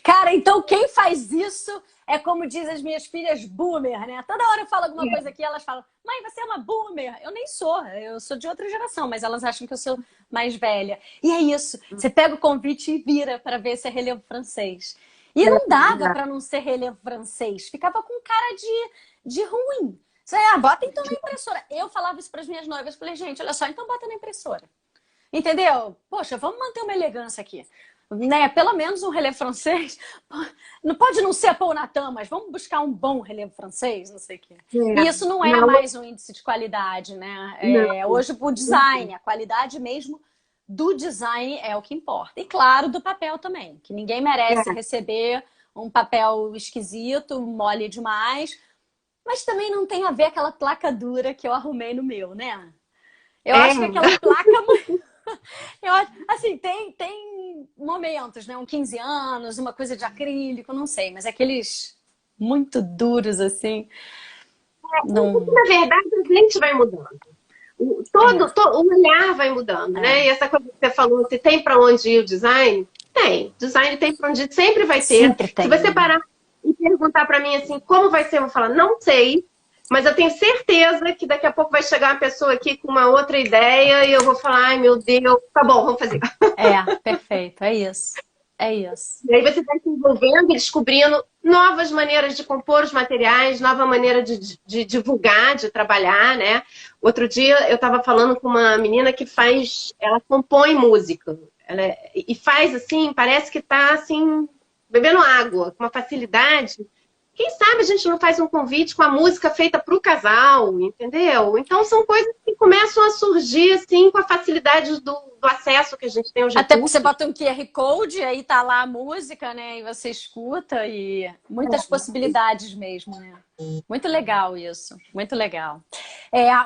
S1: Cara, então quem faz isso é como dizem as minhas filhas, boomer, né? Toda hora eu falo alguma coisa aqui, elas falam, mãe, você é uma boomer. Eu nem sou, eu sou de outra geração, mas elas acham que eu sou mais velha. E é isso, você pega o convite e vira para ver se é relevo francês. E não dava para não ser relevo francês, ficava com cara de ruim. Você, bota então na impressora. Eu falava isso para as minhas noivas, falei, gente, olha só, então bota na impressora. Entendeu? Poxa, vamos manter uma elegância aqui. Né? Pelo menos um relevo francês. Não pode não ser a Pão Natan, mas vamos buscar um bom relevo francês, não sei o quê. E isso não é mais um índice de qualidade, né? Hoje o design, a qualidade mesmo do design é o que importa. E claro, do papel também, que ninguém merece receber um papel esquisito, mole demais, mas também não tem a ver aquela placa dura que eu arrumei no meu, né? Eu acho que aquela placa... assim, tem momentos, né? 15 anos, uma coisa de acrílico, não sei, mas aqueles muito duros, assim.
S2: Não... Na verdade, a gente vai mudando. O olhar vai mudando, né? E essa coisa que você falou, se tem para onde ir o design, tem. Design tem para onde ir, sempre vai ter.
S1: Sempre tem.
S2: Se você parar e perguntar para mim assim, como vai ser, eu vou falar, não sei. Mas eu tenho certeza que daqui a pouco vai chegar uma pessoa aqui com uma outra ideia e eu vou falar, ai meu Deus, tá bom, vamos fazer.
S1: Perfeito, é isso. É isso.
S2: E aí você vai se envolvendo e descobrindo novas maneiras de compor os materiais, nova maneira de divulgar, de trabalhar, né? Outro dia eu estava falando com uma menina que ela compõe música. E faz assim, parece que tá assim, bebendo água, com uma facilidade. Quem sabe a gente não faz um convite com a música feita para o casal, entendeu? Então são coisas que começam a surgir assim com a facilidade do acesso que a gente tem hoje.
S1: Até porque você bota um QR Code, aí tá lá a música, né? E você escuta e muitas possibilidades mesmo, né? Muito legal isso, muito legal.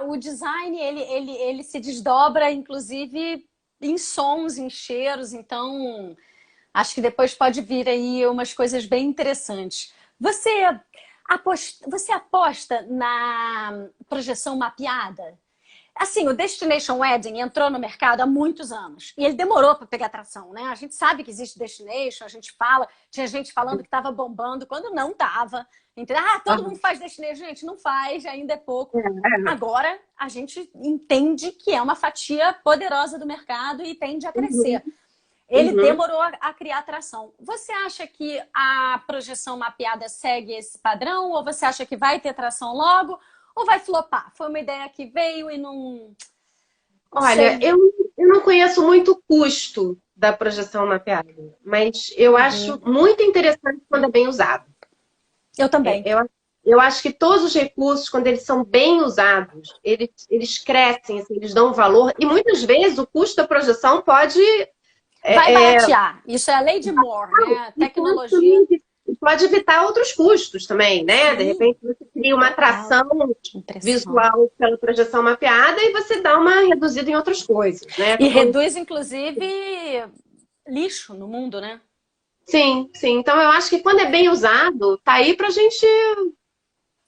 S1: O design, ele se desdobra, inclusive, em sons, em cheiros, então acho que depois pode vir aí umas coisas bem interessantes. Você aposta na projeção mapeada? Assim, o Destination Wedding entrou no mercado há muitos anos e ele demorou para pegar tração, né? A gente sabe que existe Destination, a gente fala, tinha gente falando que estava bombando quando não estava. Todo mundo faz Destination, gente, não faz, ainda é pouco. Agora a gente entende que é uma fatia poderosa do mercado e tende a crescer. Ele demorou a criar atração. Você acha que a projeção mapeada segue esse padrão? Ou você acha que vai ter atração logo? Ou vai flopar? Foi uma ideia que veio e não...
S2: Olha, eu não conheço muito o custo da projeção mapeada. Mas eu acho muito interessante quando é bem usado.
S1: Eu também.
S2: Eu acho que todos os recursos, quando eles são bem usados, eles crescem, assim, eles dão valor. E muitas vezes o custo da projeção pode...
S1: Vai baratear. Isso é a lei de Moore, né? Tecnologia.
S2: Pode evitar outros custos também, né? Sim. De repente você cria uma atração visual pela projeção mapeada e você dá uma reduzida em outras coisas, né?
S1: E reduz, inclusive, lixo no mundo, né?
S2: Sim, sim. Então eu acho que quando é bem usado, tá aí pra gente...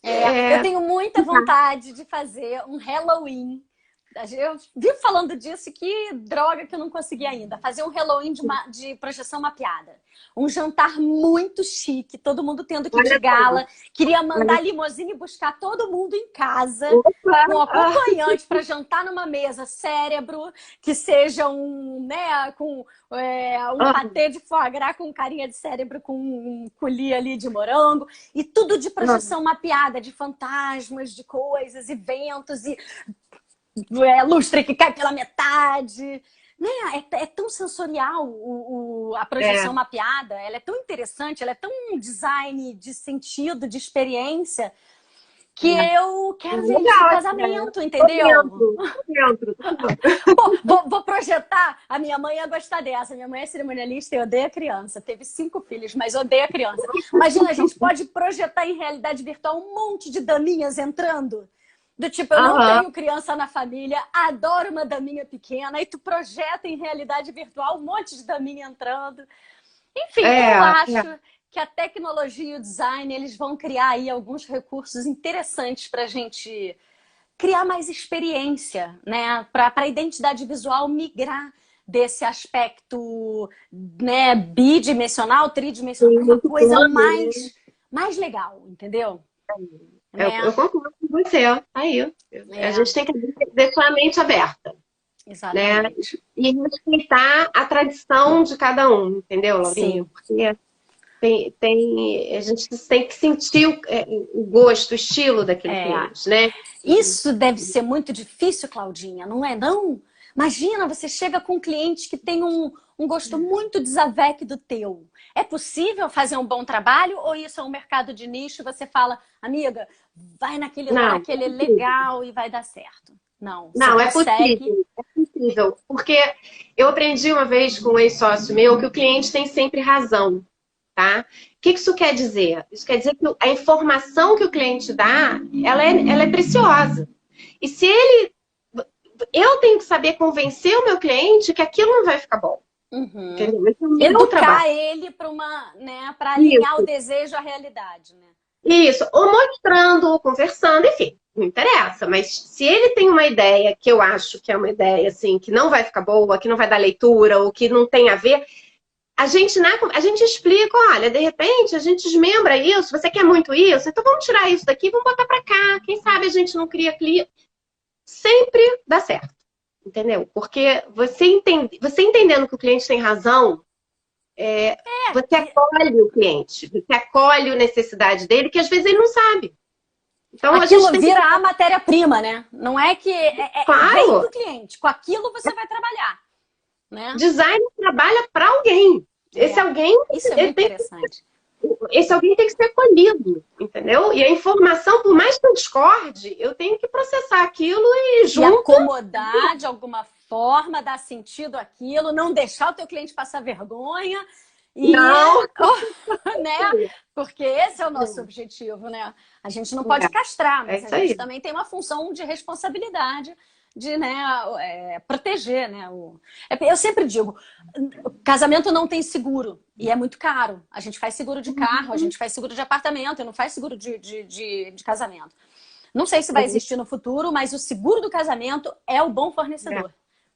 S1: Eu tenho muita vontade de fazer um Halloween Eu vivo falando disso, que droga que eu não consegui ainda. Fazer um Halloween de projeção mapeada. Um jantar muito chique, todo mundo tendo que ir de gala. Queria mandar a limusine buscar todo mundo em casa, com acompanhante para jantar numa mesa cérebro, que seja com um patê de foie gras com carinha de cérebro, com um coulis ali de morango. E tudo de projeção mapeada, de fantasmas, de coisas, e ventos, e lustre que cai pela metade. Né? É tão sensorial a projeção mapeada, ela é tão interessante, ela é tão design de sentido, de experiência, que eu quero ver isso no casamento, entendeu? Vou projetar. A minha mãe ia gostar dessa. Minha mãe é cerimonialista e odeia criança. Teve 5 filhos, mas odeia criança. Imagina, a gente pode projetar em realidade virtual um monte de daminhas entrando. Do tipo, eu não tenho criança na família, adoro uma daminha pequena, e tu projeta em realidade virtual um monte de daminha entrando. Enfim, eu acho que a tecnologia e o design, eles vão criar aí alguns recursos interessantes para a gente criar mais experiência, né? Para a identidade visual migrar desse aspecto, né, bidimensional, tridimensional, uma coisa mais legal, entendeu?
S2: Eu concordo com você. Aí, a gente tem que deixar a mente aberta.
S1: Exatamente.
S2: Né? E respeitar a tradição de cada um, entendeu, Laurinha? Porque a gente tem que sentir o gosto, o estilo daquele cliente, né?
S1: Isso deve ser muito difícil, Claudinha, não é não? Imagina, você chega com um cliente que tem um gosto muito desaveque do teu. É possível fazer um bom trabalho ou isso é um mercado de nicho e você fala, amiga, vai naquele lá, aquele é legal e vai dar certo? Não,
S2: é possível. É possível. Porque eu aprendi uma vez com um ex-sócio meu que o cliente tem sempre razão. Tá? O que isso quer dizer? Isso quer dizer que a informação que o cliente dá, ela é preciosa. E se eu tenho que saber convencer o meu cliente que aquilo não vai ficar bom. Entendeu?
S1: Educar ele para alinhar o desejo à realidade, né?
S2: Isso, ou mostrando, ou conversando, enfim, não interessa. Mas se ele tem uma ideia que eu acho que é uma ideia assim, que não vai ficar boa, que não vai dar leitura, ou que não tem a ver, a gente explica, olha, de repente a gente desmembra isso, você quer muito isso, então vamos tirar isso daqui, vamos botar pra cá, quem sabe a gente não cria cliente. Sempre dá certo, entendeu? Porque você entendendo que o cliente tem razão, você acolhe o cliente, você acolhe a necessidade dele, que às vezes ele não sabe. Então,
S1: aquilo vira a matéria-prima, né? Não é que
S2: claro.
S1: Vem do cliente, com aquilo você vai trabalhar. Né?
S2: Design trabalha para alguém. Esse alguém...
S1: Isso é muito interessante.
S2: Esse alguém tem que ser acolhido, entendeu? E a informação, por mais que eu discorde, eu tenho que processar aquilo e junto...
S1: E acomodar de alguma forma, dar sentido àquilo, não deixar o teu cliente passar vergonha.
S2: Não!
S1: Né? Porque esse é o nosso objetivo, né? A gente não pode castrar, mas a gente também tem uma função de responsabilidade de proteger, né? Eu sempre digo, casamento não tem seguro e é muito caro. A gente faz seguro de carro, a gente faz seguro de apartamento, e não faz seguro de casamento. Não sei se vai existir no futuro, mas o seguro do casamento é o bom fornecedor.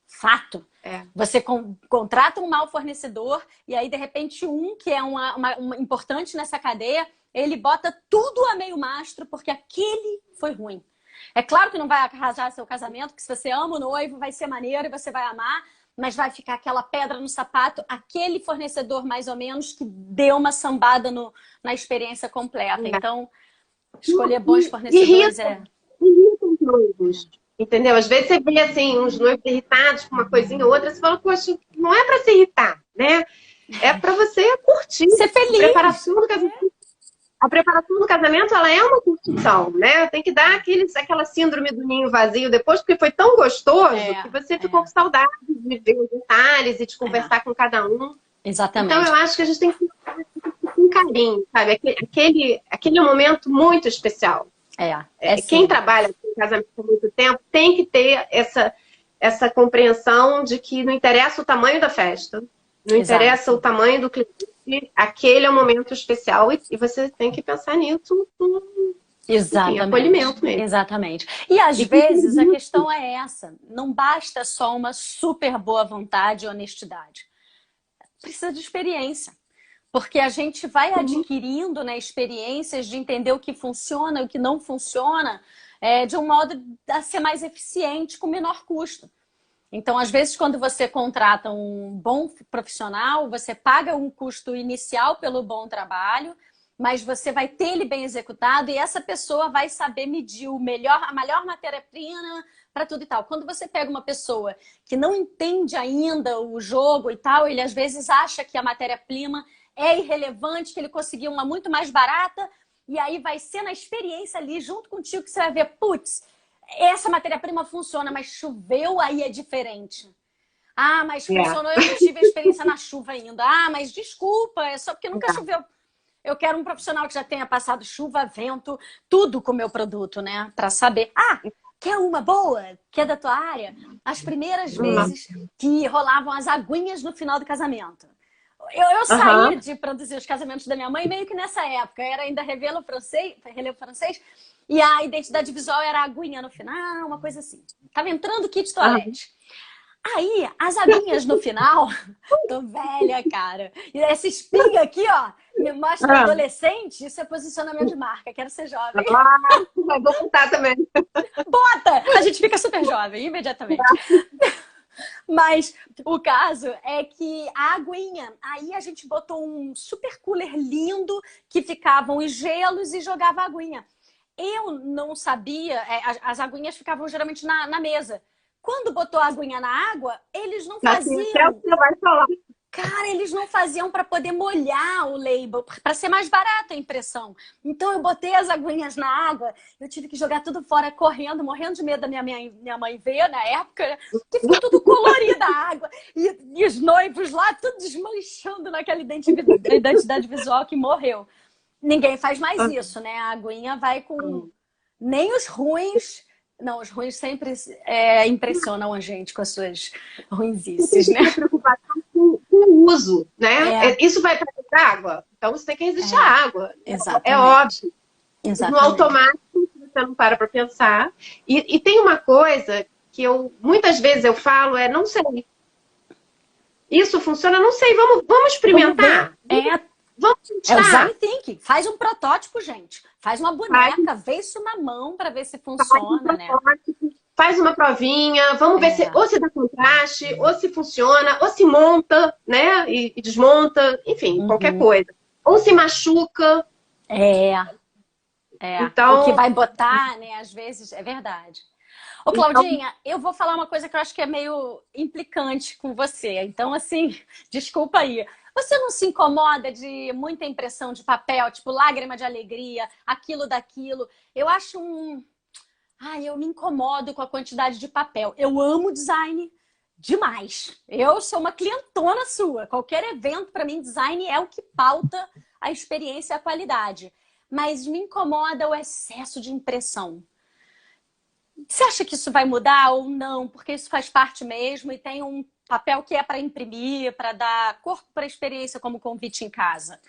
S1: Fato. Você contrata um mau fornecedor e aí, de repente, que é uma importante nessa cadeia, ele bota tudo a meio mastro porque aquele foi ruim. É claro que não vai arrasar seu casamento, que se você ama o noivo, vai ser maneiro e você vai amar, mas vai ficar aquela pedra no sapato, aquele fornecedor mais ou menos que deu uma sambada na experiência completa. Então, escolher bons fornecedores
S2: irrita os noivos, entendeu? Às vezes você vê assim, uns noivos irritados com uma coisinha ou outra, você fala, poxa, não é para se irritar, né? É para você curtir.
S1: Ser feliz.
S2: A preparação do casamento, ela é uma curtição, né? Tem que dar aquela síndrome do ninho vazio depois, porque foi tão gostoso que você ficou com saudade de ver os detalhes e de conversar com cada um.
S1: Exatamente.
S2: Então, eu acho que a gente tem que fazer com carinho, sabe? Aquele momento muito especial. Quem trabalha com casamento por muito tempo tem que ter essa compreensão de que não interessa o tamanho da festa, não interessa o tamanho do cliente, aquele é um momento especial e você tem que pensar nisso enfim,
S1: Exatamente,
S2: acolhimento mesmo.
S1: exatamente. E às vezes a questão é essa, não basta só uma super boa vontade e honestidade. Precisa de experiência. Porque a gente vai adquirindo, né, experiências de entender o que funciona e o que não funciona, de um modo a ser mais eficiente com menor custo. Então, às vezes, quando você contrata um bom profissional, você paga um custo inicial pelo bom trabalho, mas você vai ter ele bem executado e essa pessoa vai saber medir a melhor matéria-prima para tudo e tal. Quando você pega uma pessoa que não entende ainda o jogo e tal, ele às vezes acha que a matéria-prima é irrelevante, que ele conseguiu uma muito mais barata, e aí vai ser na experiência ali, junto contigo, que você vai ver, putz, essa matéria-prima funciona, mas choveu, aí é diferente. Ah, mas funcionou, eu não tive a experiência na chuva ainda. Ah, mas desculpa, é só porque nunca choveu. Eu quero um profissional que já tenha passado chuva, vento, tudo com o meu produto, né? Para saber. Ah, quer uma boa? Que é da tua área? As primeiras vezes que rolavam as aguinhas no final do casamento. Eu saí de produzir os casamentos da minha mãe meio que nessa época. Era ainda relevo francês. E a identidade visual era a aguinha no final, uma coisa assim. Tava entrando kit toalete. Aí, as aguinhas no final, tô velha, cara. E essa espinha aqui, ó, me mostra adolescente, isso é posicionamento de marca, quero ser jovem.
S2: Vou botar também.
S1: Bota! A gente fica super jovem, imediatamente. Mas o caso é que a aguinha, aí a gente botou um super cooler lindo que ficavam os gelos e jogava a aguinha. Eu não sabia, as aguinhas ficavam geralmente na mesa. Quando botou a aguinha na água, eles não faziam.
S2: Você vai falar.
S1: Cara, eles não faziam para poder molhar o label, para ser mais barata a impressão. Então eu botei as aguinhas na água, eu tive que jogar tudo fora correndo, morrendo de medo da minha mãe ver na época, que ficou tudo colorida a água. E os noivos lá, tudo desmanchando naquela identidade visual que morreu. Ninguém faz mais isso, né? A aguinha vai com... Nem os ruins... Não, os ruins sempre impressionam a gente com as suas ruinzices, né?
S2: Preocupação com o uso, né? Isso vai para a água, então você tem que resistir à água.
S1: Exatamente.
S2: É óbvio.
S1: Exatamente.
S2: No automático, você não para pensar. E tem uma coisa que muitas vezes eu falo, não sei. Isso funciona? Não sei. Vamos experimentar? Vamos
S1: testar. É o design thinking. Faz um protótipo, gente. Faz uma boneca, vê isso na mão para ver se funciona, né?
S2: Faz uma provinha, vamos ver se dá contraste, ou se funciona, ou se monta, né? E desmonta, enfim, qualquer coisa. Ou se machuca.
S1: Então... O que vai botar, né? Às vezes, é verdade. Ô, Claudinha, eu vou falar uma coisa que eu acho que é meio implicante com você. Então, assim, desculpa aí. Você não se incomoda de muita impressão de papel, tipo lágrima de alegria, aquilo daquilo? Eu acho eu me incomodo com a quantidade de papel. Eu amo design demais. Eu sou uma clientona sua. Qualquer evento, para mim, design é o que pauta a experiência e a qualidade. Mas me incomoda o excesso de impressão. Você acha que isso vai mudar ou não? Porque isso faz parte mesmo e tem um papel que é para imprimir, para dar corpo para a experiência como convite em casa.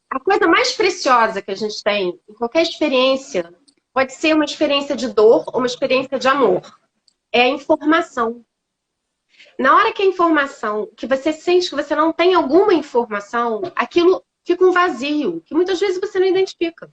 S2: A coisa mais preciosa que a gente tem em qualquer experiência pode ser uma experiência de dor ou uma experiência de amor. É a informação. Na hora que a informação, que você sente que você não tem alguma informação, aquilo fica um vazio, que muitas vezes você não identifica.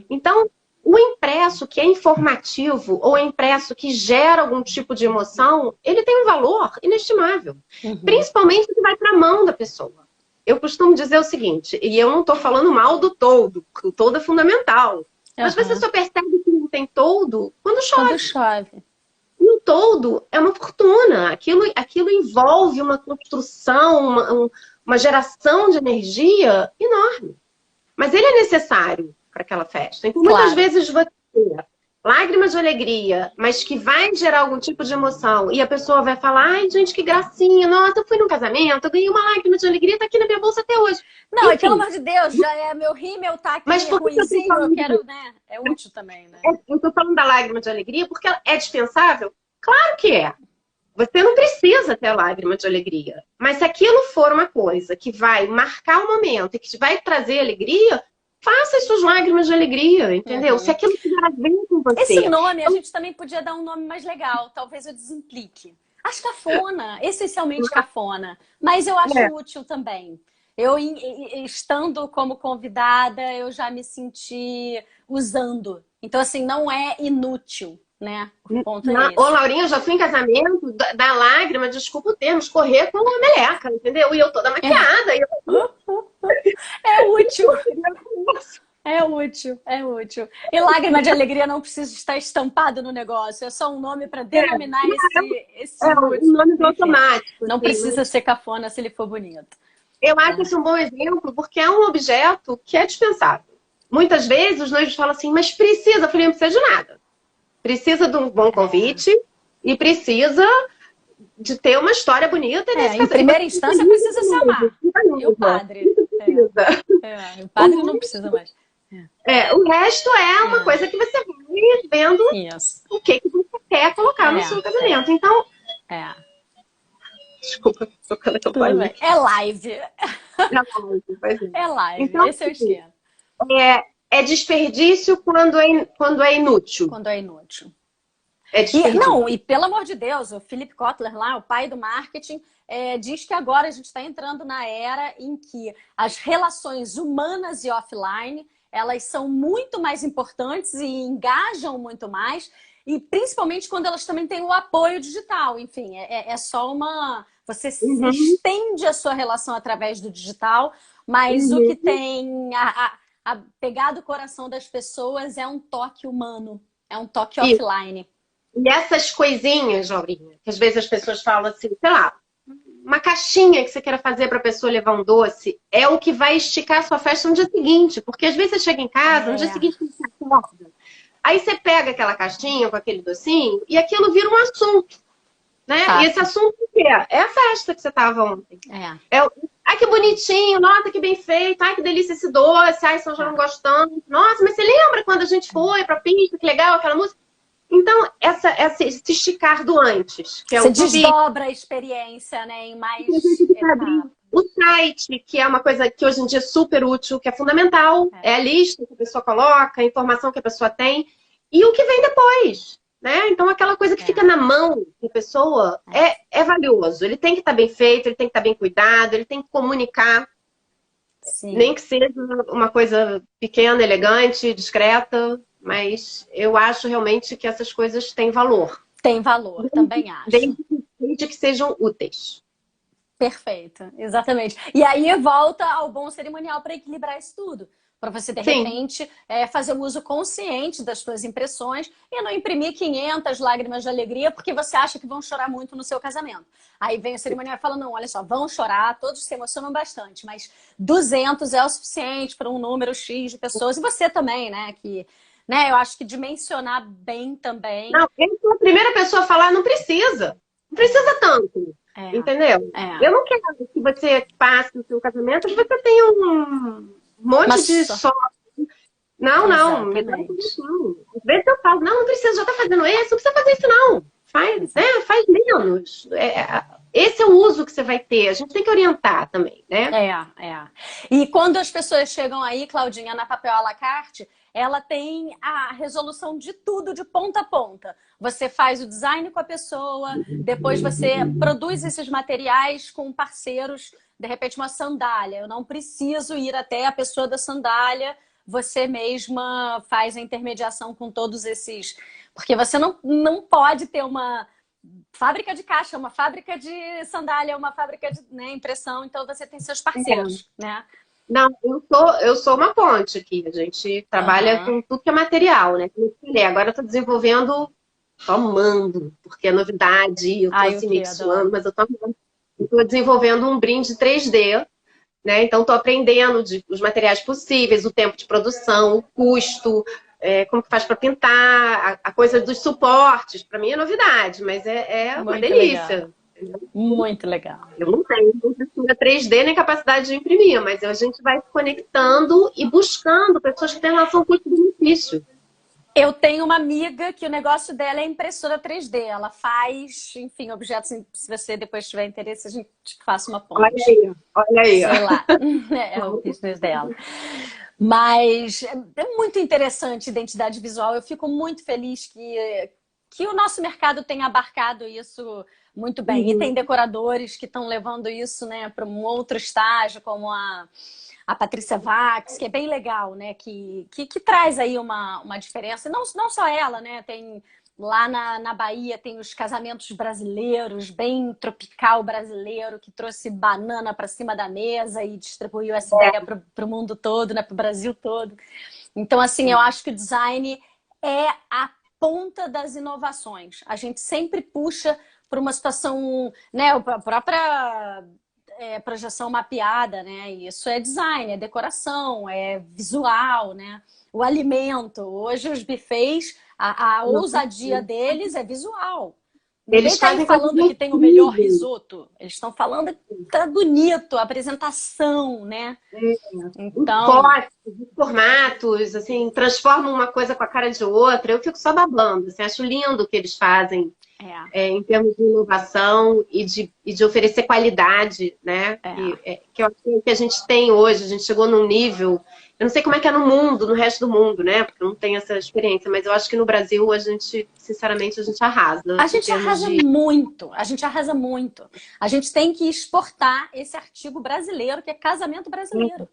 S2: Então, o impresso que é informativo ou impresso que gera algum tipo de emoção, ele tem um valor inestimável. Principalmente que vai para a mão da pessoa. Eu costumo dizer o seguinte, e eu não estou falando mal do toldo, porque o toldo é fundamental. Mas você só percebe que não tem toldo quando chove.
S1: Quando chove.
S2: E o toldo é uma fortuna. Aquilo envolve uma construção, uma geração de energia enorme. Mas ele é necessário para aquela festa. Então, muitas vezes você tem lágrimas de alegria, mas que vai gerar algum tipo de emoção. E a pessoa vai falar, ai, gente, que gracinha. Nossa, eu fui num casamento, eu ganhei uma lágrima de alegria, tá aqui na minha bolsa até hoje.
S1: Não, pelo amor de Deus, já é meu rímel, tá aqui,
S2: mas
S1: ruimzinho, eu quero, né? É útil também, né?
S2: Eu tô falando da lágrima de alegria porque ela é dispensável? Claro que é. Você não precisa ter a lágrima de alegria. Mas se aquilo for uma coisa que vai marcar o momento e que vai trazer alegria, faça as suas lágrimas de alegria, entendeu? Se aquilo estiver bem com você.
S1: Esse nome, a gente também podia dar um nome mais legal. Talvez eu desimplique. Acho cafona, essencialmente cafona. Mas eu acho útil também. Eu, estando como convidada, eu já me senti usando. Então, assim, não é inútil, né? O ponto é esse.
S2: Ô, Laurinha, eu já fui em casamento da lágrima, desculpa o termo, escorrer com uma meleca, entendeu? E eu toda maquiada. E eu...
S1: É útil. É útil, é útil. E lágrima de alegria não precisa estar estampado no negócio. É só um nome para denominar esse
S2: um nome automático.
S1: Não precisa ser cafona se ele for bonito.
S2: Eu acho esse um bom exemplo, porque é um objeto que é dispensável. Muitas vezes os noivos falam assim, mas precisa. Eu falei, não precisa de nada. Precisa de um bom convite e precisa de ter uma história bonita.
S1: Em primeira instância precisa se amar. E o padre? O padre não precisa mais.
S2: O resto é uma coisa que você vai vendo o que você quer colocar no seu casamento. Então, desculpa, tocando a campainha.
S1: É live. É live,
S2: então,
S1: esse é o esquema.
S2: É desperdício quando é inútil.
S1: Quando é inútil.
S2: É desperdício.
S1: E pelo amor de Deus, o Philip Kotler lá, o pai do marketing, diz que agora a gente está entrando na era em que as relações humanas e offline, elas são muito mais importantes e engajam muito mais, e principalmente quando elas também têm o apoio digital. Enfim, é só uma... Você estende a sua relação através do digital, mas o que tem pegado o coração das pessoas é um toque humano, é um toque offline.
S2: E essas coisinhas, Laurinha, que às vezes as pessoas falam assim, sei lá, uma caixinha que você queira fazer para a pessoa levar um doce, é o que vai esticar a sua festa no dia seguinte. Porque às vezes você chega em casa, no dia seguinte você acorda. Aí você pega aquela caixinha com aquele docinho e aquilo vira um assunto. Né? E esse assunto o quê? É a festa que você estava ontem. Ai, que bonitinho, nossa, que bem feito, ai, que delícia esse doce, ai, São João não gosto tanto. Nossa, mas você lembra quando a gente foi pra pista, que legal aquela música? Então, esse esticar do antes, que é
S1: você desdobra a experiência, né, em mais
S2: o site, que é uma coisa que hoje em dia é super útil, que é fundamental, é a lista que a pessoa coloca, a informação que a pessoa tem, e o que vem depois. Né? Então, aquela coisa que fica na mão da pessoa é valioso. Ele tem que estar bem feito, ele tem que estar bem cuidado, ele tem que comunicar. Sim. Nem que seja uma coisa pequena, elegante, discreta, mas eu acho realmente que essas coisas têm valor.
S1: Tem valor, também acho.
S2: Desde que sejam úteis.
S1: Perfeito, exatamente. E aí volta ao bom cerimonial para equilibrar isso tudo. Para você, de repente, fazer um uso consciente das suas impressões e não imprimir 500 lágrimas de alegria porque você acha que vão chorar muito no seu casamento. Aí vem o cerimonial e fala, não, olha só, vão chorar, todos se emocionam bastante, mas 200 é o suficiente para um número X de pessoas. E você também, né? Eu acho que dimensionar bem também.
S2: Não, eu sou a primeira pessoa a falar, não precisa. Não precisa tanto. Entendeu? Eu não quero que você passe no seu casamento que você tenha um monte de só. Não, me dá condição. Às vezes eu falo, não precisa, já tá fazendo isso, não precisa fazer isso não. Faz menos. Esse é o uso que você vai ter. A gente tem que orientar também, né?
S1: E quando as pessoas chegam aí, Claudinha, na Papel à la carte, ela tem a resolução de tudo de ponta a ponta. Você faz o design com a pessoa, depois você produz esses materiais com parceiros, de repente uma sandália. Eu não preciso ir até a pessoa da sandália, você mesma faz a intermediação com todos esses... Porque você não pode ter uma fábrica de caixa, uma fábrica de sandália, uma fábrica de impressão, então você tem seus parceiros, né?
S2: Não, eu sou uma ponte aqui. A gente trabalha com tudo que é material, né? Como eu falei, agora eu tô desenvolvendo, tô amando, porque é novidade, eu tô assim meio suando, mas eu tô desenvolvendo um brinde 3D, né? Então tô aprendendo os materiais possíveis, o tempo de produção, o custo, como que faz para pintar, a coisa dos suportes. Para mim é novidade, mas é uma delícia.
S1: Legal. Muito legal.
S2: Eu não tenho impressora 3D nem capacidade de imprimir, mas a gente vai se conectando e buscando pessoas que têm relação custo-benefício.
S1: Eu tenho uma amiga que o negócio dela é impressora 3D. Ela faz, enfim, objetos. Se você depois tiver interesse, a gente faça uma ponte.
S2: Olha aí.
S1: Sei lá. É o business dela. Mas é muito interessante identidade visual. Eu fico muito feliz que o nosso mercado tenha abarcado isso muito bem. E tem decoradores que estão levando isso, né, para um outro estágio, como a Patrícia Vax, que é bem legal, né? Que traz aí uma diferença. Não só ela, né? Tem lá na Bahia tem os casamentos brasileiros, bem tropical brasileiro, que trouxe banana para cima da mesa e distribuiu essa ideia para o mundo todo, né? Para o Brasil todo. Então, assim, eu acho que o design é a ponta das inovações. A gente sempre puxa para uma situação, né? A própria projeção mapeada, né? Isso é design, é decoração, é visual, né? O alimento. Hoje os buffets, a ousadia deles é visual. Ninguém está aí falando que tem o melhor risoto. Eles estão falando que tá bonito, a apresentação, né?
S2: Então, formatos, assim, transformam uma coisa com a cara de outra. Eu fico só babando, assim, acho lindo o que eles fazem. Em termos de inovação e de oferecer qualidade, né? Que eu acho que a gente tem hoje, a gente chegou num nível, eu não sei como é que é no mundo, no resto do mundo, né? Porque eu não tenho essa experiência, mas eu acho que no Brasil a gente, sinceramente, a gente arrasa.
S1: A gente arrasa muito, a gente arrasa muito. A gente tem que exportar esse artigo brasileiro, que é casamento brasileiro.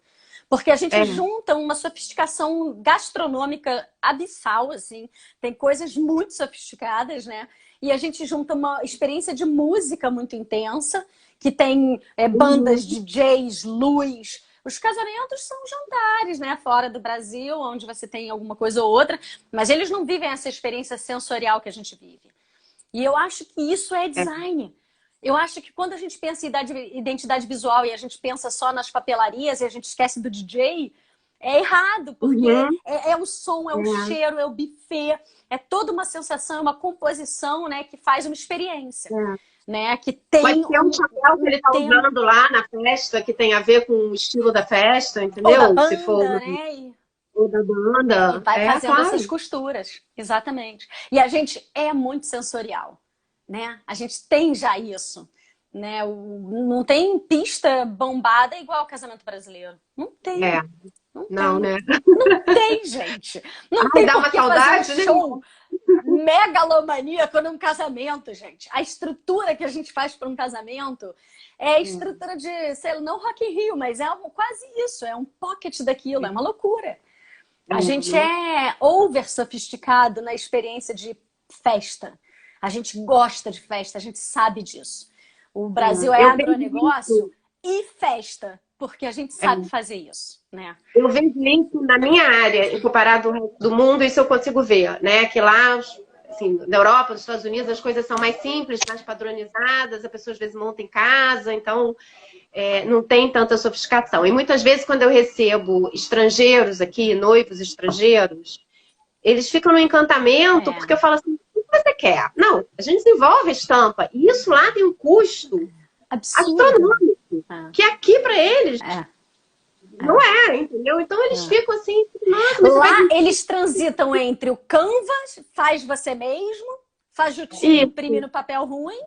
S1: Porque a gente junta uma sofisticação gastronômica abissal, assim, tem coisas muito sofisticadas, né? E a gente junta uma experiência de música muito intensa, que tem bandas, DJs, luz. Os casamentos são jantares, né? Fora do Brasil, onde você tem alguma coisa ou outra, mas eles não vivem essa experiência sensorial que a gente vive. E eu acho que isso é design. Eu acho que quando a gente pensa em identidade visual e a gente pensa só nas papelarias e a gente esquece do DJ, é errado, porque é o som, é o cheiro, é o buffet, é toda uma sensação, uma composição, né, que faz uma experiência. Né, que tem
S2: pode ter um chapéu que ele está usando lá na festa, que tem a ver com o estilo da festa, entendeu?
S1: Ou da banda,
S2: se for
S1: né?
S2: Ou da banda.
S1: E vai fazendo essas costuras, exatamente. E a gente é muito sensorial, né? A gente tem já isso. Né? Não tem pista bombada igual ao casamento brasileiro. Não tem.
S2: Não, né?
S1: Não tem, gente. Não tem
S2: dá uma saudade,
S1: fazer um show megalomaníaco num casamento, gente. A estrutura que a gente faz para um casamento é a estrutura de, sei lá, não Rock in Rio, mas é quase isso. É um pocket daquilo, é uma loucura. A gente é over sofisticado na experiência de festa. A gente gosta de festa, a gente sabe disso. O Brasil é agronegócio e festa, porque a gente sabe fazer isso, né?
S2: Eu vejo isso na minha área, comparado ao resto do mundo, isso eu consigo ver, né? Que lá, assim, na Europa, nos Estados Unidos, as coisas são mais simples, mais padronizadas, a pessoa às vezes monta em casa, então não tem tanta sofisticação. E muitas vezes, quando eu recebo estrangeiros aqui, noivos estrangeiros, eles ficam no encantamento, porque eu falo assim, o que você quer? Não, a gente desenvolve a estampa, e isso lá tem um custo astronômico, que aqui para eles não é, entendeu? Então eles ficam assim, nossa,
S1: lá eles transitam entre o Canvas, faz você mesmo, faz jutinho, imprime no papel ruim,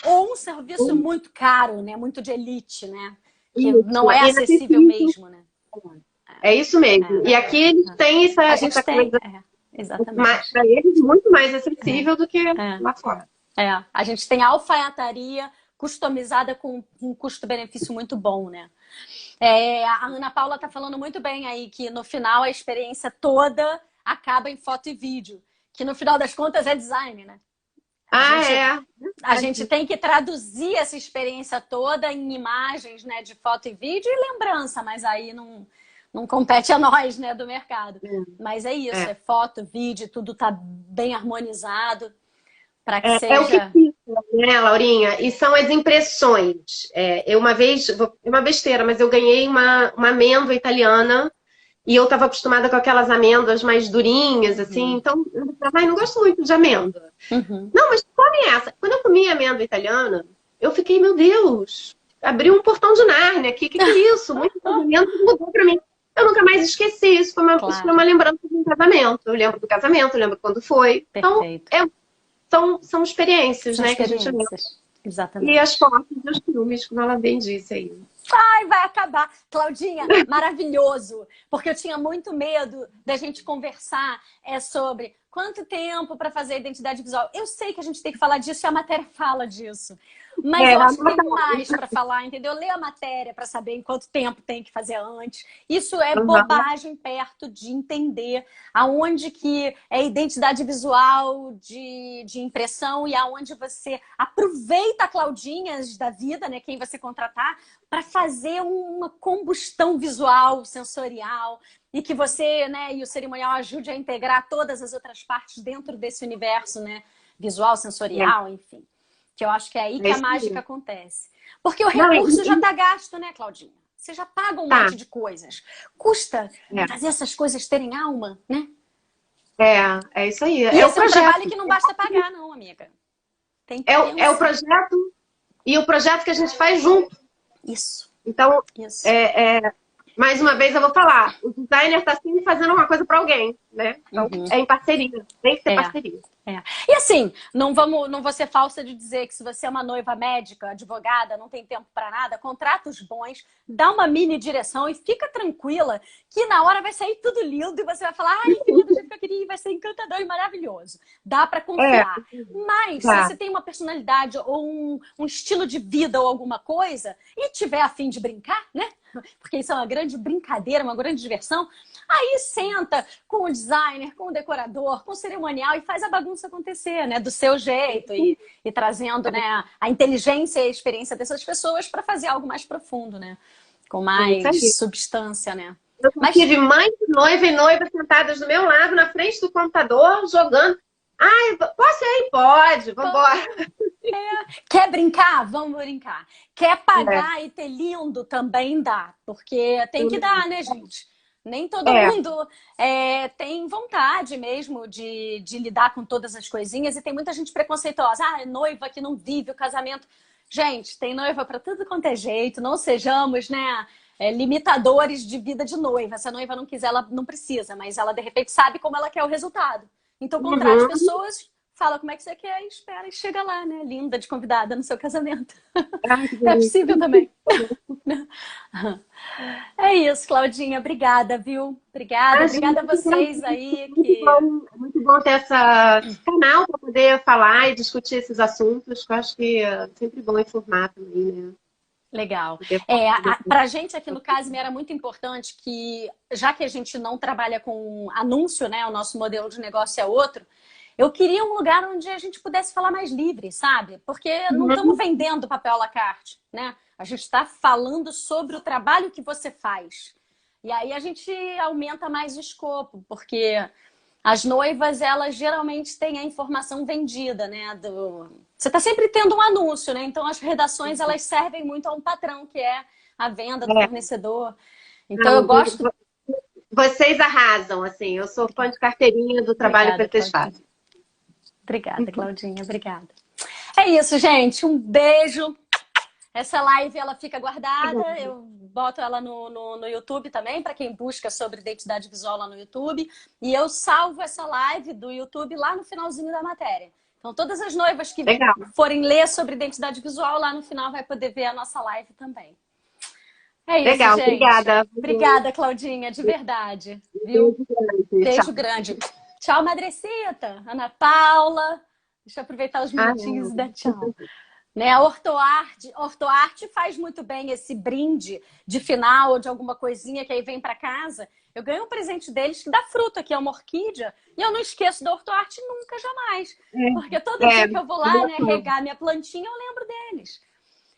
S1: ou um serviço muito caro, né? Muito de elite, né? Que não é acessível mesmo, né?
S2: É isso mesmo. E aqui eles têm essa coisa.
S1: Exatamente.
S2: Para eles, muito mais acessível do que lá fora.
S1: A gente tem alfaiataria customizada com um custo-benefício muito bom, né? A Ana Paula tá falando muito bem aí que no final a experiência toda acaba em foto e vídeo, que no final das contas é design, né? A gente tem que traduzir essa experiência toda em imagens, né, de foto e vídeo e lembrança, mas aí não compete a nós, né, do mercado. Mas é isso, é foto, vídeo, tudo tá bem harmonizado para que seja...
S2: É o que fica, né, Laurinha? E são as impressões. Eu uma vez, é uma besteira, mas eu ganhei uma amêndoa italiana e eu estava acostumada com aquelas amêndoas mais durinhas, assim, então eu não gosto muito de amêndoa. Não, mas come essa. Quando eu comi amêndoa italiana, eu fiquei, meu Deus, abriu um portão de Nárnia aqui, o que é isso? Muito movimento mudou para mim. Eu nunca mais esqueci, isso foi uma lembrança de um casamento. Eu lembro do casamento, eu lembro quando foi.
S1: Perfeito.
S2: Então, são experiências, né, que a gente lembra.
S1: Exatamente.
S2: E as fotos dos filmes, como ela bem disse aí.
S1: Ai, vai acabar. Claudinha, maravilhoso. Porque eu tinha muito medo da gente conversar sobre quanto tempo para fazer a identidade visual. Eu sei que a gente tem que falar disso e a matéria fala disso. Mas eu acho que tem mais para falar, entendeu? Ler a matéria para saber em quanto tempo tem que fazer antes. Isso é bobagem perto de entender aonde que é identidade visual de impressão e aonde você aproveita Claudinhas da vida, né? Quem você contratar, para fazer uma combustão visual, sensorial, e que você, né, e o cerimonial ajude a integrar todas as outras partes dentro desse universo, né? Visual, sensorial, enfim. Que eu acho que é aí que a mágica acontece. Porque o recurso já está gasto, né, Claudinha? Você já paga um monte de coisas. Custa fazer essas coisas terem alma, né?
S2: É isso aí.
S1: E esse é um trabalho que não basta pagar, não, amiga. Tem que
S2: é o projeto e o projeto que a gente faz junto.
S1: Isso.
S2: Então, mais uma vez eu vou falar, o designer está sempre fazendo uma coisa para alguém, né? Então, é em parceria, tem que ter parceria.
S1: E assim, não vou ser falsa de dizer que se você é uma noiva médica, advogada, não tem tempo para nada, contrata os bons, dá uma mini direção e fica tranquila que na hora vai sair tudo lindo e você vai falar, ai, filha, do jeito que eu queria, vai ser encantador e maravilhoso. Dá para confiar. Mas se você tem uma personalidade ou um estilo de vida ou alguma coisa e tiver a fim de brincar, né? Porque isso é uma grande brincadeira, uma grande diversão. Aí senta com o designer, com o decorador, com o cerimonial e faz a bagunça acontecer, né? Do seu jeito e trazendo, né, a inteligência e a experiência dessas pessoas para fazer algo mais profundo, né? Com mais substância, né?
S2: Eu tive mãe, noiva e noiva sentadas do meu lado, na frente do computador, jogando. Ai, posso ir? Pode, vambora.
S1: Quer brincar? Vamos brincar. Quer pagar e ter lindo? Também dá. Porque tem que dar, né, gente? Nem todo mundo tem vontade mesmo de lidar com todas as coisinhas. E tem muita gente preconceituosa. Ah, é noiva que não vive o casamento. Gente, tem noiva para tudo quanto é jeito. Não sejamos, né, limitadores de vida de noiva. Se a noiva não quiser, ela não precisa. Mas ela, de repente, sabe como ela quer o resultado. Então, contrate pessoas, fala como é que você quer e espera e chega lá, né? Linda de convidada no seu casamento. É possível também. É isso, Claudinha. Obrigada, viu? Obrigada a vocês aí.
S2: Muito bom ter esse canal para poder falar e discutir esses assuntos, que eu acho que é sempre bom informar também, né?
S1: Legal. Para a gente aqui no Casime era muito importante que, já que a gente não trabalha com anúncio, né? O nosso modelo de negócio é outro. Eu queria um lugar onde a gente pudesse falar mais livre, sabe? Porque não estamos vendendo papel à la carte, né? A gente está falando sobre o trabalho que você faz. E aí a gente aumenta mais o escopo, porque as noivas, elas geralmente têm a informação vendida, né? Você está sempre tendo um anúncio, né? Então as redações, elas servem muito a um patrão, que é a venda do fornecedor. Então eu gosto...
S2: Vocês arrasam, assim. Eu sou fã de carteirinha do trabalho pretextado.
S1: Obrigada, Claudinha. Obrigada. É isso, gente. Um beijo. Essa live, ela fica guardada. Eu boto ela no YouTube também, para quem busca sobre identidade visual lá no YouTube. E eu salvo essa live do YouTube lá no finalzinho da matéria. Então, todas as noivas que forem ler sobre identidade visual, lá no final vai poder ver a nossa live também. É isso, gente.
S2: Obrigada.
S1: Obrigada, Claudinha, de verdade. Viu? Beijo grande. Tchau, Madrecita. Ana Paula. Deixa eu aproveitar os minutinhos e dar tchau. Né? A Ortoarte faz muito bem esse brinde de final ou de alguma coisinha que aí vem para casa. Eu ganhei um presente deles que dá fruta, que é uma orquídea, e eu não esqueço da Ortoarte nunca, jamais. Porque todo dia que eu vou lá, né, regar minha plantinha, eu lembro deles.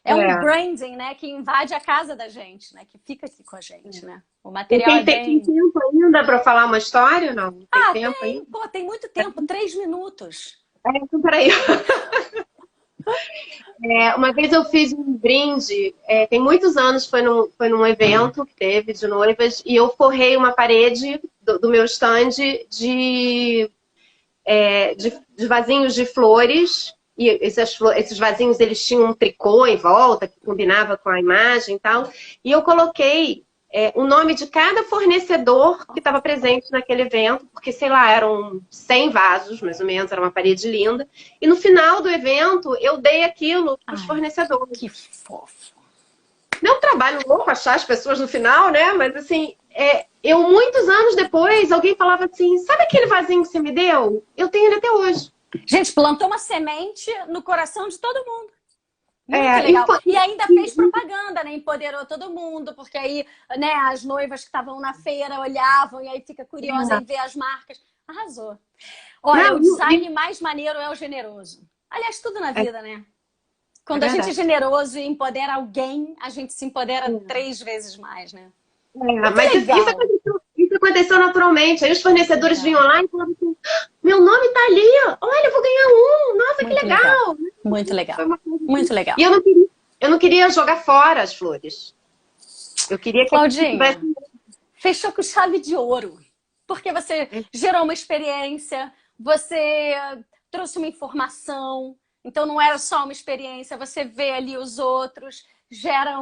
S1: É um branding, né, que invade a casa da gente, né, que fica aqui com a gente, né. O material
S2: tem tempo ainda para falar uma história, não? Tem tempo ainda?
S1: Pô, tem muito tempo, 3 minutos.
S2: Então, peraí. Uma vez eu fiz um brinde, tem muitos anos, foi num evento que teve de noivas, e eu forrei uma parede do meu stand de vasinhos de flores. E esses vasinhos, eles tinham um tricô em volta, que combinava com a imagem e tal. E eu coloquei o nome de cada fornecedor que estava presente naquele evento, porque, sei lá, eram 100 vasos, mais ou menos, era uma parede linda. E no final do evento, eu dei aquilo para os fornecedores.
S1: Que fofo!
S2: Meu trabalho trabalho louco achar as pessoas no final, né? Mas assim, eu muitos anos depois, alguém falava assim, sabe aquele vasinho que você me deu? Eu tenho ele até hoje.
S1: Gente, plantou uma semente no coração de todo mundo. Muito legal. E ainda fez propaganda, né? Empoderou todo mundo, porque aí, né, as noivas que estavam na feira olhavam e aí fica curiosa em ver as marcas. Arrasou. Olha, o design mais maneiro é o generoso. Aliás, tudo na vida, né? Quando a gente é generoso e empodera alguém, a gente se empodera 3 vezes mais, né?
S2: Mas isso aconteceu naturalmente. Aí os fornecedores vinham lá e falavam assim, meu nome tá ali, olha, eu vou ganhar um. Nossa, que legal.
S1: Muito legal. Muito legal.
S2: E eu não queria jogar fora as flores. Eu queria que
S1: Claudinha, fechou com chave de ouro. Porque você gerou uma experiência, você trouxe uma informação. Então não era só uma experiência, você vê ali os outros, gera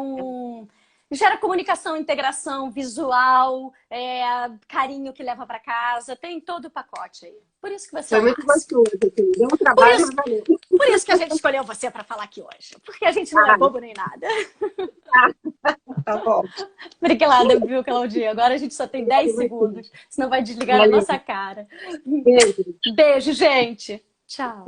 S1: comunicação, integração visual, carinho que leva para casa, tem todo o pacote aí. Por isso que você
S2: foi muito gostoso, deu um trabalho, mas valeu.
S1: Por isso que a gente escolheu você para falar aqui hoje, porque a gente não é bobo nem nada.
S2: Tá bom.
S1: Obrigada, viu, Claudinha? Agora a gente só tem 10 segundos, senão vai desligar na nossa cara.
S2: Beijo.
S1: Beijo, gente. Tchau.